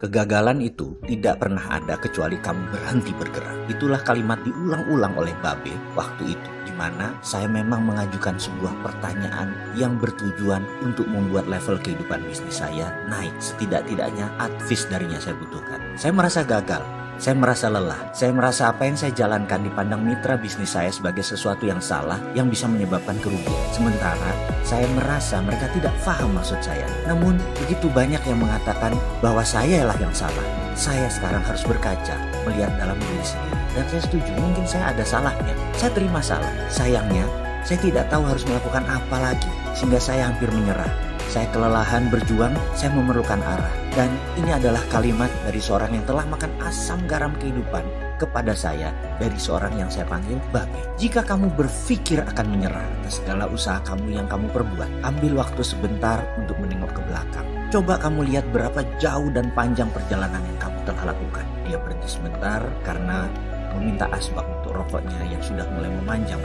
Kegagalan itu tidak pernah ada kecuali kamu berhenti bergerak. Itulah kalimat diulang-ulang oleh Babe waktu itu, di mana saya memang mengajukan sebuah pertanyaan yang bertujuan untuk membuat level kehidupan bisnis saya naik. Setidak-tidaknya advice darinya saya butuhkan. Saya merasa gagal. Saya merasa lelah, saya merasa apa yang saya jalankan dipandang mitra bisnis saya sebagai sesuatu yang salah yang bisa menyebabkan kerugian. Sementara saya merasa mereka tidak paham maksud saya. Namun begitu banyak yang mengatakan bahwa sayalah yang salah. Saya sekarang harus berkaca, melihat dalam diri sendiri. Dan saya setuju, mungkin saya ada salahnya. Saya terima salah. Sayangnya, saya tidak tahu harus melakukan apa lagi. Sehingga saya hampir menyerah. Saya kelelahan berjuang, saya memerlukan arah. Dan ini adalah kalimat dari seorang yang telah makan asam garam kehidupan kepada saya, dari seorang yang saya panggil Babe. Jika kamu berpikir akan menyerah atas segala usaha kamu yang kamu perbuat, ambil waktu sebentar untuk menengok ke belakang. Coba kamu lihat berapa jauh dan panjang perjalanan yang kamu telah lakukan. Dia berhenti sebentar karena meminta asbak untuk rokoknya yang sudah mulai memanjang.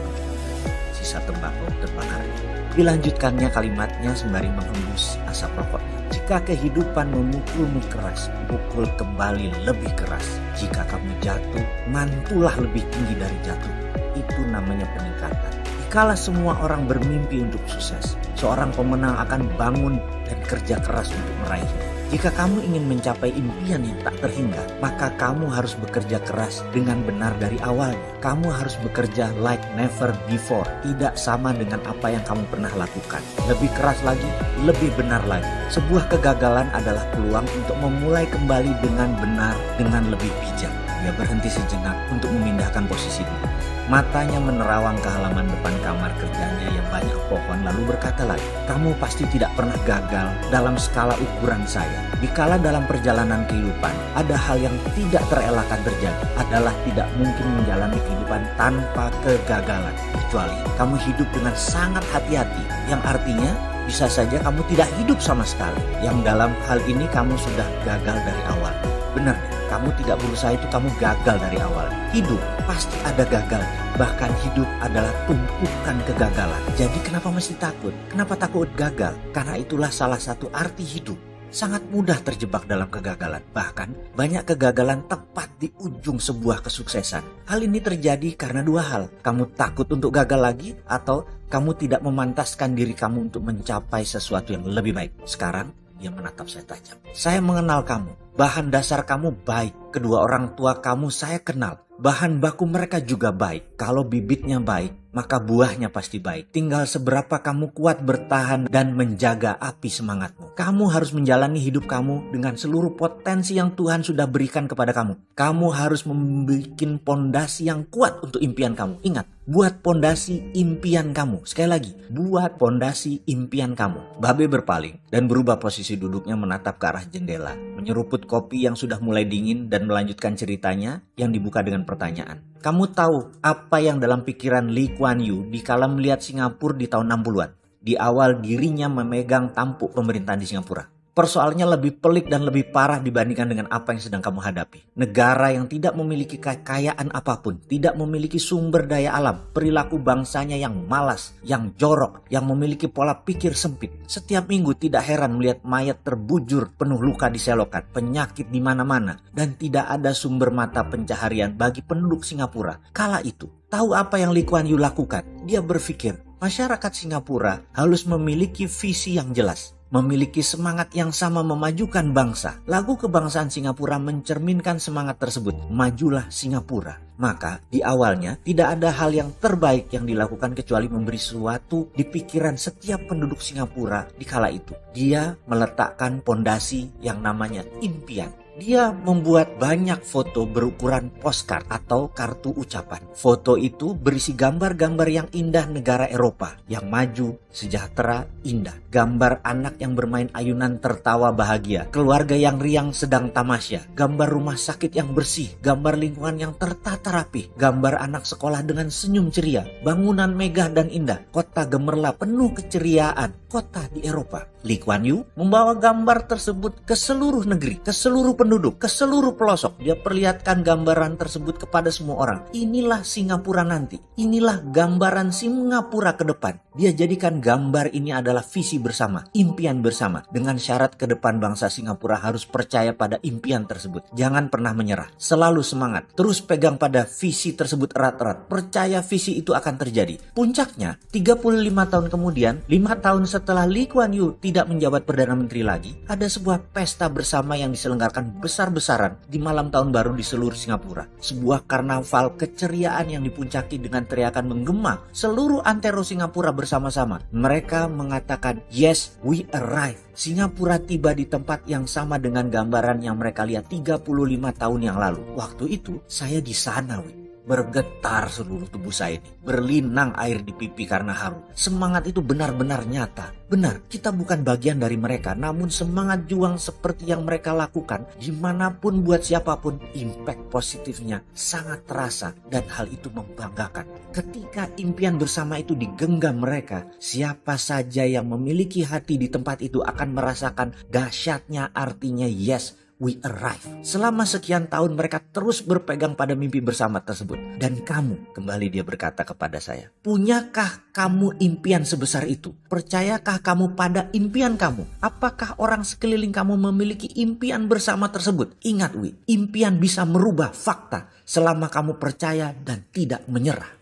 Sisa tembakau terbakarnya. Dilanjutkannya kalimatnya sembari menghembus asap rokoknya. Jika kehidupan memukulmu keras, pukul kembali lebih keras. Jika kamu jatuh, mantulah lebih tinggi dari jatuh. Itu namanya peningkatan. Dikala semua orang bermimpi untuk sukses, seorang pemenang akan bangun dan kerja keras untuk meraihnya. Jika kamu ingin mencapai impian yang tak terhingga, maka kamu harus bekerja keras dengan benar dari awalnya. Kamu harus bekerja like never before, tidak sama dengan apa yang kamu pernah lakukan. Lebih keras lagi, lebih benar lagi. Sebuah kegagalan adalah peluang untuk memulai kembali dengan benar, dengan lebih bijak. Dia berhenti sejenak untuk memindahkan posisi duduk. Matanya menerawang ke halaman depan kamar kerjanya yang banyak pohon, lalu berkata lagi, kamu pasti tidak pernah gagal dalam skala ukuran saya. Dikala dalam perjalanan kehidupan ada hal yang tidak terelakkan terjadi, adalah tidak mungkin menjalani kehidupan tanpa kegagalan. Kecuali kamu hidup dengan sangat hati-hati, yang artinya bisa saja kamu tidak hidup sama sekali. Yang dalam hal ini kamu sudah gagal dari awal. Benar, kamu tidak berusaha itu kamu gagal dari awal. Hidup pasti ada gagalnya. Bahkan hidup adalah tumpukan kegagalan. Jadi kenapa mesti takut? Kenapa takut gagal? Karena itulah salah satu arti hidup. Sangat mudah terjebak dalam kegagalan. Bahkan banyak kegagalan tepat di ujung sebuah kesuksesan. Hal ini terjadi karena dua hal. Kamu takut untuk gagal lagi, atau kamu tidak memantaskan diri kamu untuk mencapai sesuatu yang lebih baik. Sekarang dia menatap saya tajam. Saya mengenal kamu. Bahan dasar kamu baik. Kedua orang tua kamu saya kenal. Bahan baku mereka juga baik. Kalau bibitnya baik, maka buahnya pasti baik. Tinggal seberapa kamu kuat bertahan dan menjaga api semangatmu. Kamu harus menjalani hidup kamu dengan seluruh potensi yang Tuhan sudah berikan kepada kamu. Kamu harus membuat pondasi yang kuat untuk impian kamu. Ingat, buat pondasi impian kamu. Sekali lagi, buat pondasi impian kamu. Babe berpaling dan berubah posisi duduknya menatap ke arah jendela. Menyeruput kopi yang sudah mulai dingin dan melanjutkan ceritanya yang dibuka dengan pertanyaan. Kamu tahu apa yang dalam pikiran Lee Kuan Yew dikala melihat Singapura di tahun 60-an? Di awal dirinya memegang tampuk pemerintahan di Singapura. Persoalannya lebih pelik dan lebih parah dibandingkan dengan apa yang sedang kamu hadapi. Negara yang tidak memiliki kekayaan apapun, tidak memiliki sumber daya alam, perilaku bangsanya yang malas, yang jorok, yang memiliki pola pikir sempit. Setiap minggu tidak heran melihat mayat terbujur penuh luka di selokan, penyakit di mana-mana, dan tidak ada sumber mata pencaharian bagi penduduk Singapura. Kala itu, tahu apa yang Lee Kuan Yew lakukan? Dia berpikir, masyarakat Singapura harus memiliki visi yang jelas, memiliki semangat yang sama memajukan bangsa. Lagu kebangsaan Singapura mencerminkan semangat tersebut. Majulah Singapura. Maka di awalnya tidak ada hal yang terbaik yang dilakukan kecuali memberi sesuatu di pikiran setiap penduduk Singapura di kala itu. Dia meletakkan pondasi yang namanya impian. Dia membuat banyak foto berukuran postcard atau kartu ucapan. Foto itu berisi gambar-gambar yang indah negara Eropa, yang maju, sejahtera, indah. Gambar anak yang bermain ayunan tertawa bahagia, keluarga yang riang sedang tamasya, gambar rumah sakit yang bersih, gambar lingkungan yang tertata rapi, gambar anak sekolah dengan senyum ceria, bangunan megah dan indah, kota gemerlap penuh keceriaan, kota di Eropa. Lee Kuan Yew membawa gambar tersebut ke seluruh negeri, ke seluruh penduduk penduduk, ke seluruh pelosok. Dia perlihatkan gambaran tersebut kepada semua orang. Inilah Singapura nanti. Inilah gambaran Singapura ke depan. Dia jadikan gambar ini adalah visi bersama, impian bersama. Dengan syarat ke depan bangsa Singapura harus percaya pada impian tersebut. Jangan pernah menyerah. Selalu semangat. Terus pegang pada visi tersebut erat-erat. Percaya visi itu akan terjadi. Puncaknya, 35 tahun kemudian, 5 tahun setelah Lee Kuan Yew tidak menjabat Perdana Menteri lagi, ada sebuah pesta bersama yang diselenggarakan besar-besaran di malam tahun baru di seluruh Singapura. Sebuah karnaval keceriaan yang dipuncaki dengan teriakan menggema. Seluruh antero Singapura bersama-sama. Mereka mengatakan, yes, we arrive. Singapura tiba di tempat yang sama dengan gambaran yang mereka lihat 35 tahun yang lalu. Waktu itu, saya di sana, bergetar seluruh tubuh saya ini. Berlinang air di pipi karena haru. Semangat itu benar-benar nyata. Benar, kita bukan bagian dari mereka. Namun semangat juang seperti yang mereka lakukan, dimanapun buat siapapun, impact positifnya sangat terasa. Dan hal itu membanggakan. Ketika impian bersama itu digenggam mereka, siapa saja yang memiliki hati di tempat itu akan merasakan dahsyatnya artinya yes, we arrive. Selama sekian tahun mereka terus berpegang pada mimpi bersama tersebut. Dan kamu, kembali dia berkata kepada saya, punyakah kamu impian sebesar itu? Percayakah kamu pada impian kamu? Apakah orang sekeliling kamu memiliki impian bersama tersebut? Ingat impian bisa merubah fakta selama kamu percaya dan tidak menyerah.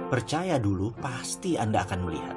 Percaya dulu, pasti Anda akan melihat.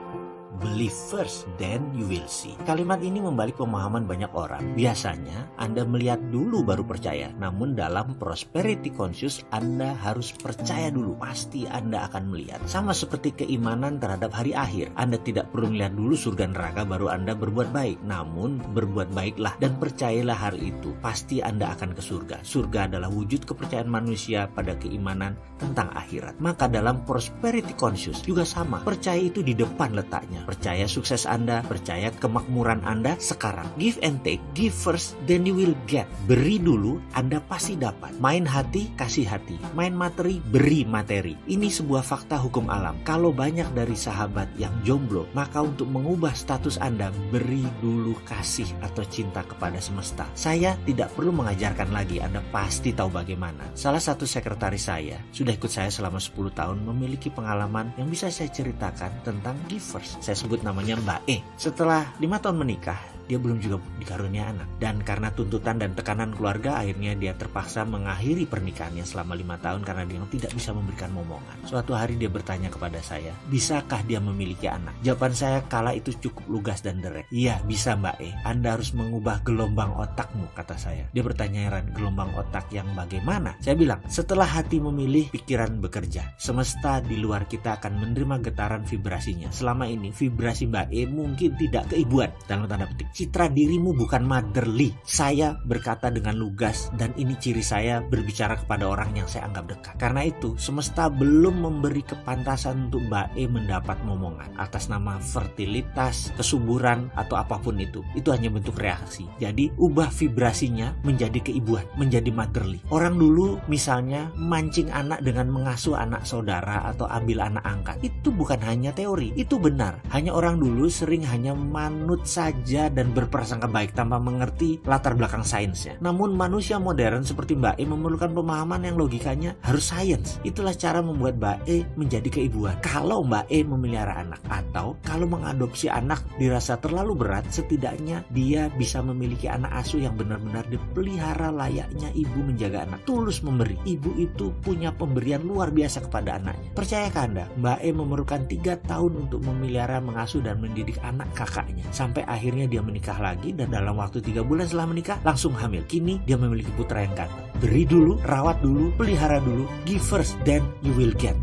Believe first, then you will see. Kalimat ini membalik pemahaman banyak orang. Biasanya Anda melihat dulu baru percaya. Namun dalam prosperity conscious, Anda harus percaya dulu. Pasti Anda akan melihat. Sama seperti keimanan terhadap hari akhir. Anda tidak perlu melihat dulu surga neraka baru Anda berbuat baik. Namun berbuat baiklah dan percayalah hari itu. Pasti Anda akan ke surga. Surga adalah wujud kepercayaan manusia pada keimanan tentang akhirat. Maka dalam prosperity conscious juga sama. Percaya itu di depan letaknya. Percaya sukses Anda, percaya kemakmuran Anda sekarang. Give and take, give first, then you will get. Beri dulu, Anda pasti dapat. Main hati, kasih hati. Main materi, beri materi. Ini sebuah fakta hukum alam. Kalau banyak dari sahabat yang jomblo, maka untuk mengubah status Anda, beri dulu kasih atau cinta kepada semesta. Saya tidak perlu mengajarkan lagi, Anda pasti tahu bagaimana. Salah satu sekretaris saya, sudah ikut saya selama 10 tahun, memiliki pengalaman yang bisa saya ceritakan tentang give first. Saya sebut namanya Mbak E. Setelah 5 tahun menikah, dia belum juga dikarunia anak. Dan karena tuntutan dan tekanan keluarga, akhirnya dia terpaksa mengakhiri pernikahannya selama 5 tahun karena dia tidak bisa memberikan momongan. Suatu hari dia bertanya kepada saya, bisakah dia memiliki anak? Jawaban saya kala itu cukup lugas dan direct. Iya, bisa Mbak E. Anda harus mengubah gelombang otakmu, kata saya. Dia bertanya heran, gelombang otak yang bagaimana? Saya bilang, setelah hati memilih, pikiran bekerja. Semesta di luar kita akan menerima getaran vibrasinya. Selama ini, vibrasi Mbak E mungkin tidak keibuan, dalam tanda petik. Citra dirimu bukan motherly. Saya berkata dengan lugas dan ini ciri saya berbicara kepada orang yang saya anggap dekat. Karena itu, semesta belum memberi kepantasan untuk Mbak E mendapat momongan atas nama fertilitas, kesuburan, atau apapun itu. Itu hanya bentuk reaksi. Jadi, ubah vibrasinya menjadi keibuan, menjadi motherly. Orang dulu misalnya mancing anak dengan mengasuh anak saudara atau ambil anak angkat. Itu bukan hanya teori, itu benar. Hanya orang dulu sering hanya manut saja dan berprasangka baik tanpa mengerti latar belakang sainsnya. Namun manusia modern seperti Mbak E memerlukan pemahaman yang logikanya harus sains. Itulah cara membuat Mbak E menjadi keibuan. Kalau Mbak E memelihara anak atau kalau mengadopsi anak dirasa terlalu berat, setidaknya dia bisa memiliki anak asuh yang benar-benar dipelihara layaknya ibu menjaga anak. Tulus memberi. Ibu itu punya pemberian luar biasa kepada anaknya. Percayakah Anda? Mbak E memerlukan 3 tahun untuk memelihara, mengasuh, dan mendidik anak kakaknya. Sampai akhirnya dia menikah lagi dan dalam waktu 3 bulan setelah menikah langsung hamil. Kini dia memiliki putra yang ganteng. Beri dulu, rawat dulu, pelihara dulu, give first, then you will get.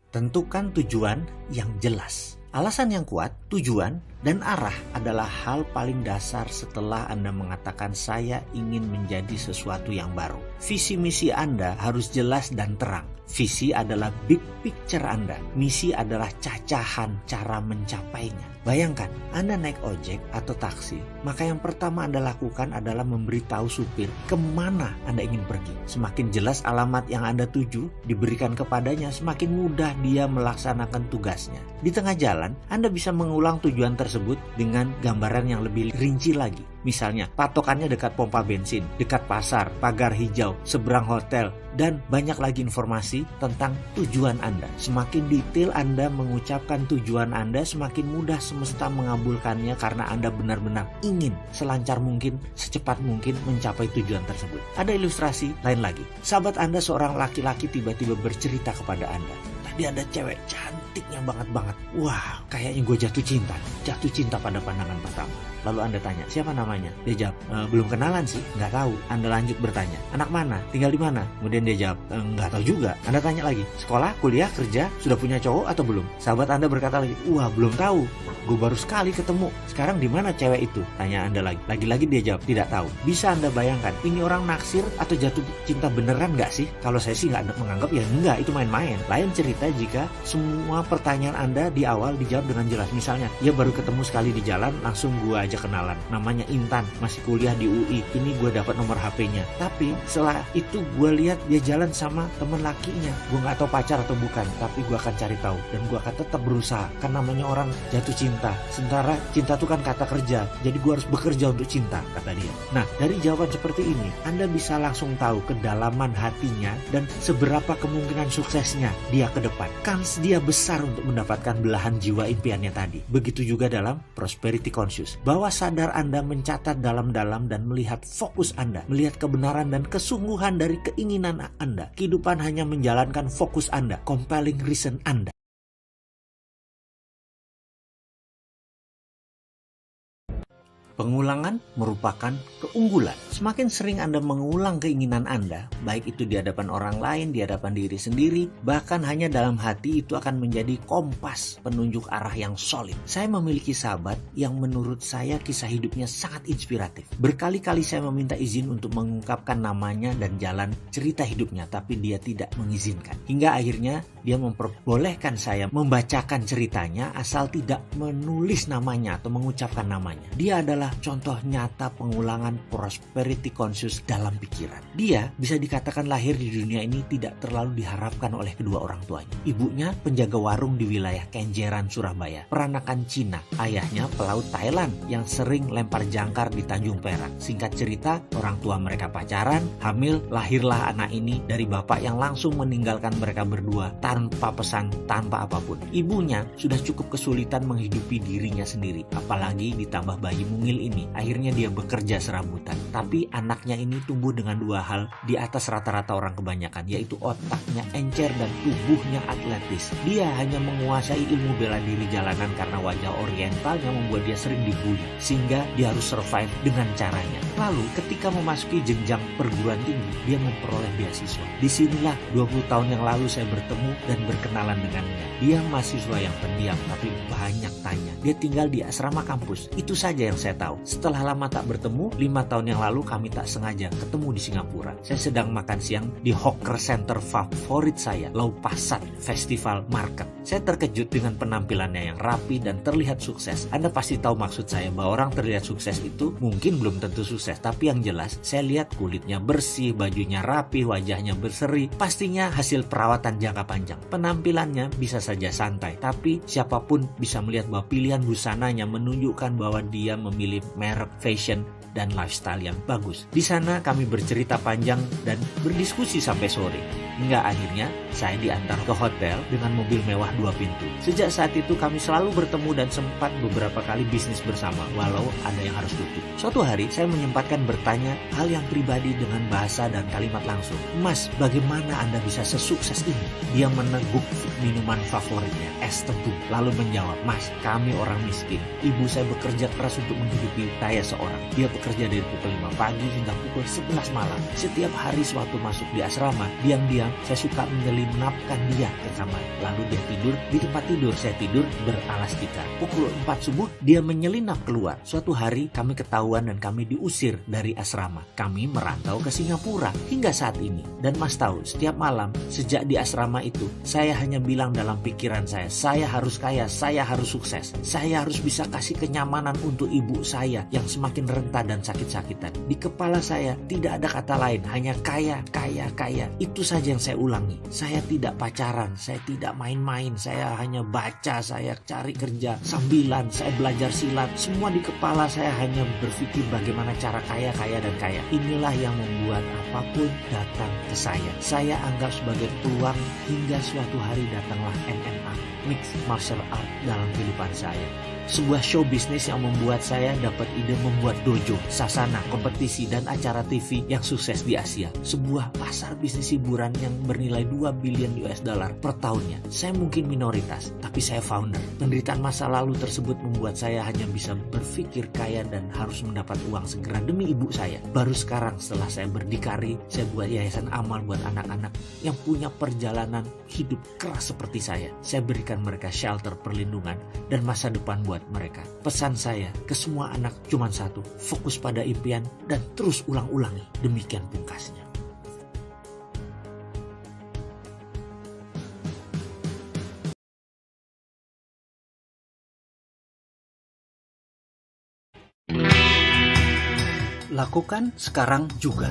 Tentukan tujuan yang jelas. Alasan yang kuat, tujuan, dan arah adalah hal paling dasar setelah Anda mengatakan saya ingin menjadi sesuatu yang baru. Visi misi Anda harus jelas dan terang. Visi adalah big picture Anda. Misi adalah cacahan cara mencapainya. Bayangkan, Anda naik ojek atau taksi, maka yang pertama Anda lakukan adalah memberitahu supir kemana Anda ingin pergi. Semakin jelas alamat yang Anda tuju diberikan kepadanya, semakin mudah dia melaksanakan tugasnya. Di tengah jalan, Anda bisa mengulang tujuan tersebut dengan gambaran yang lebih rinci lagi. Misalnya, patokannya dekat pompa bensin, dekat pasar, pagar hijau, seberang hotel, dan banyak lagi informasi tentang tujuan Anda. Semakin detail Anda mengucapkan tujuan Anda, semakin mudah semesta mengabulkannya karena Anda benar-benar ingin selancar mungkin, secepat mungkin mencapai tujuan tersebut. Ada ilustrasi lain lagi. Sahabat Anda seorang laki-laki tiba-tiba bercerita kepada Anda. Tadi ada cewek cantiknya banget. Wah, kayaknya gue jatuh cinta pada pandangan pertama. Lalu Anda tanya, siapa namanya? Dia jawab, belum kenalan sih, nggak tahu. Anda lanjut bertanya, anak mana? Tinggal di mana? Kemudian dia jawab, nggak tahu juga. Anda tanya lagi, sekolah, kuliah, kerja, sudah punya cowok atau belum? Sahabat Anda berkata lagi, wah belum tahu. Gue baru sekali ketemu. Sekarang di mana cewek itu? Tanya Anda lagi. Lagi-lagi dia jawab, tidak tahu. Bisa Anda bayangkan, ini orang naksir atau jatuh cinta beneran nggak sih? Kalau saya sih nggak menganggap ya enggak, itu main-main. Lain cerita jika semua pertanyaan Anda di awal dijawab dengan jelas. Misalnya, ya baru ketemu sekali di jalan, langsung gue aja kenalan. Namanya Intan, masih kuliah di UI. Ini gue dapat nomor HP-nya. Tapi setelah itu gue lihat dia jalan sama temen lakinya. Gue nggak tahu pacar atau bukan, tapi gue akan cari tahu dan gue akan tetap berusaha. Kan namanya orang jatuh cinta. Sementara cinta itu kan kata kerja. Jadi gue harus bekerja untuk cinta, kata dia. Nah, dari jawaban seperti ini, Anda bisa langsung tahu kedalaman hatinya dan seberapa kemungkinan suksesnya dia ke depan. Kans dia besar untuk mendapatkan belahan jiwa impiannya tadi. Begitu juga dalam prosperity conscious. Bahwa sadar Anda mencatat dalam-dalam dan melihat fokus Anda, melihat kebenaran dan kesungguhan dari keinginan Anda. Kehidupan hanya menjalankan fokus Anda, compelling reason Anda. Pengulangan merupakan keunggulan. Semakin sering Anda mengulang keinginan Anda, baik itu di hadapan orang lain, di hadapan diri sendiri, bahkan hanya dalam hati, itu akan menjadi kompas penunjuk arah yang solid. Saya memiliki sahabat yang menurut saya kisah hidupnya sangat inspiratif. Berkali-kali saya meminta izin untuk mengungkapkan namanya dan jalan cerita hidupnya, tapi dia tidak mengizinkan. Hingga akhirnya dia memperbolehkan saya membacakan ceritanya asal tidak menulis namanya atau mengucapkan namanya. Dia adalah contoh nyata pengulangan prosperity conscious dalam pikiran. Dia bisa dikatakan lahir di dunia ini tidak terlalu diharapkan oleh kedua orang tuanya. Ibunya penjaga warung di wilayah Kenjeran, Surabaya. Peranakan Cina. Ayahnya pelaut Thailand yang sering lempar jangkar di Tanjung Perak. Singkat cerita, orang tua mereka pacaran, hamil, lahirlah anak ini dari bapak yang langsung meninggalkan mereka berdua tanpa pesan, tanpa apapun. Ibunya sudah cukup kesulitan menghidupi dirinya sendiri, apalagi ditambah bayi mungil ini. Akhirnya dia bekerja serabutan. Tapi anaknya ini tumbuh dengan dua hal di atas rata-rata orang kebanyakan, yaitu otaknya encer dan tubuhnya atletis. Dia hanya menguasai ilmu bela diri jalanan karena wajah oriental yang membuat dia sering dibully, sehingga dia harus survive dengan caranya. Lalu ketika memasuki jenjang perguruan tinggi, dia memperoleh beasiswa. Disinilah 20 tahun yang lalu saya bertemu dan berkenalan dengannya. Dia mahasiswa yang pendiam tapi banyak tanya. Dia tinggal di asrama kampus. Itu saja yang saya tahu. Setelah lama tak bertemu, 5 tahun yang lalu kami tak sengaja ketemu di Singapura. Saya sedang makan siang di hawker center favorit saya, Lau Pa Sat Festival Market. Saya terkejut dengan penampilannya yang rapi dan terlihat sukses. Anda pasti tahu maksud saya, bahwa orang terlihat sukses itu mungkin belum tentu sukses, tapi yang jelas saya lihat kulitnya bersih, bajunya rapi, wajahnya berseri. Pastinya hasil perawatan jangka panjang. Penampilannya bisa saja santai, tapi siapapun bisa melihat bahwa pilihan busananya menunjukkan bahwa dia memilih merek fashion dan lifestyle yang bagus. Di sana kami bercerita panjang dan berdiskusi sampai sore. Hingga akhirnya saya diantar ke hotel dengan mobil mewah 2 pintu. Sejak saat itu kami selalu bertemu dan sempat beberapa kali bisnis bersama, walau ada yang harus tutup. Suatu hari saya menyempatkan bertanya hal yang pribadi dengan bahasa dan kalimat langsung. Mas, bagaimana Anda bisa sesukses ini? Dia meneguk minuman favoritnya, es tebu, lalu menjawab, Mas, kami orang miskin. Ibu saya bekerja keras untuk menghidupi saya seorang. Dia bekerja dari pukul 5 pagi hingga pukul 11 malam. Setiap hari sewaktu masuk di asrama, diam-diam jam, saya suka menyelinapkan dia ke kamar. Lalu dia tidur di tempat tidur, saya tidur beralas tikar. Pukul 4 subuh dia menyelinap keluar. Suatu hari kami ketahuan dan kami diusir dari asrama. Kami merantau ke Singapura hingga saat ini. Dan Mas tahu, setiap malam sejak di asrama itu, saya hanya bilang dalam pikiran saya harus kaya, saya harus sukses. Saya harus bisa kasih kenyamanan untuk ibu saya yang semakin rentan dan sakit-sakitan. Di kepala saya tidak ada kata lain, hanya kaya, kaya, kaya. Itu saja yang saya ulangi. Saya tidak pacaran, saya tidak main-main, saya hanya baca, saya cari kerja sambilan, saya belajar silat. Semua di kepala saya hanya berpikir bagaimana cara kaya, kaya, dan kaya. Inilah yang membuat apapun datang ke saya. Saya anggap sebagai peluang hingga suatu hari datanglah MMA, Mixed Martial Art, dalam kehidupan saya. Sebuah show bisnis yang membuat saya dapat ide membuat dojo, sasana, kompetisi, dan acara TV yang sukses di Asia. Sebuah pasar bisnis hiburan yang bernilai 2 billion US dollar per tahunnya. Saya mungkin minoritas, tapi saya founder. Penderitaan masa lalu tersebut membuat saya hanya bisa berpikir kaya dan harus mendapat uang segera demi ibu saya. Baru sekarang setelah saya berdikari, saya buat yayasan amal buat anak-anak yang punya perjalanan hidup keras seperti saya. Saya berikan mereka shelter, perlindungan, dan masa depan buat mereka. Pesan saya ke semua anak cuma satu, fokus pada impian dan terus ulang-ulangi. Demikian pungkasnya. Lakukan sekarang juga.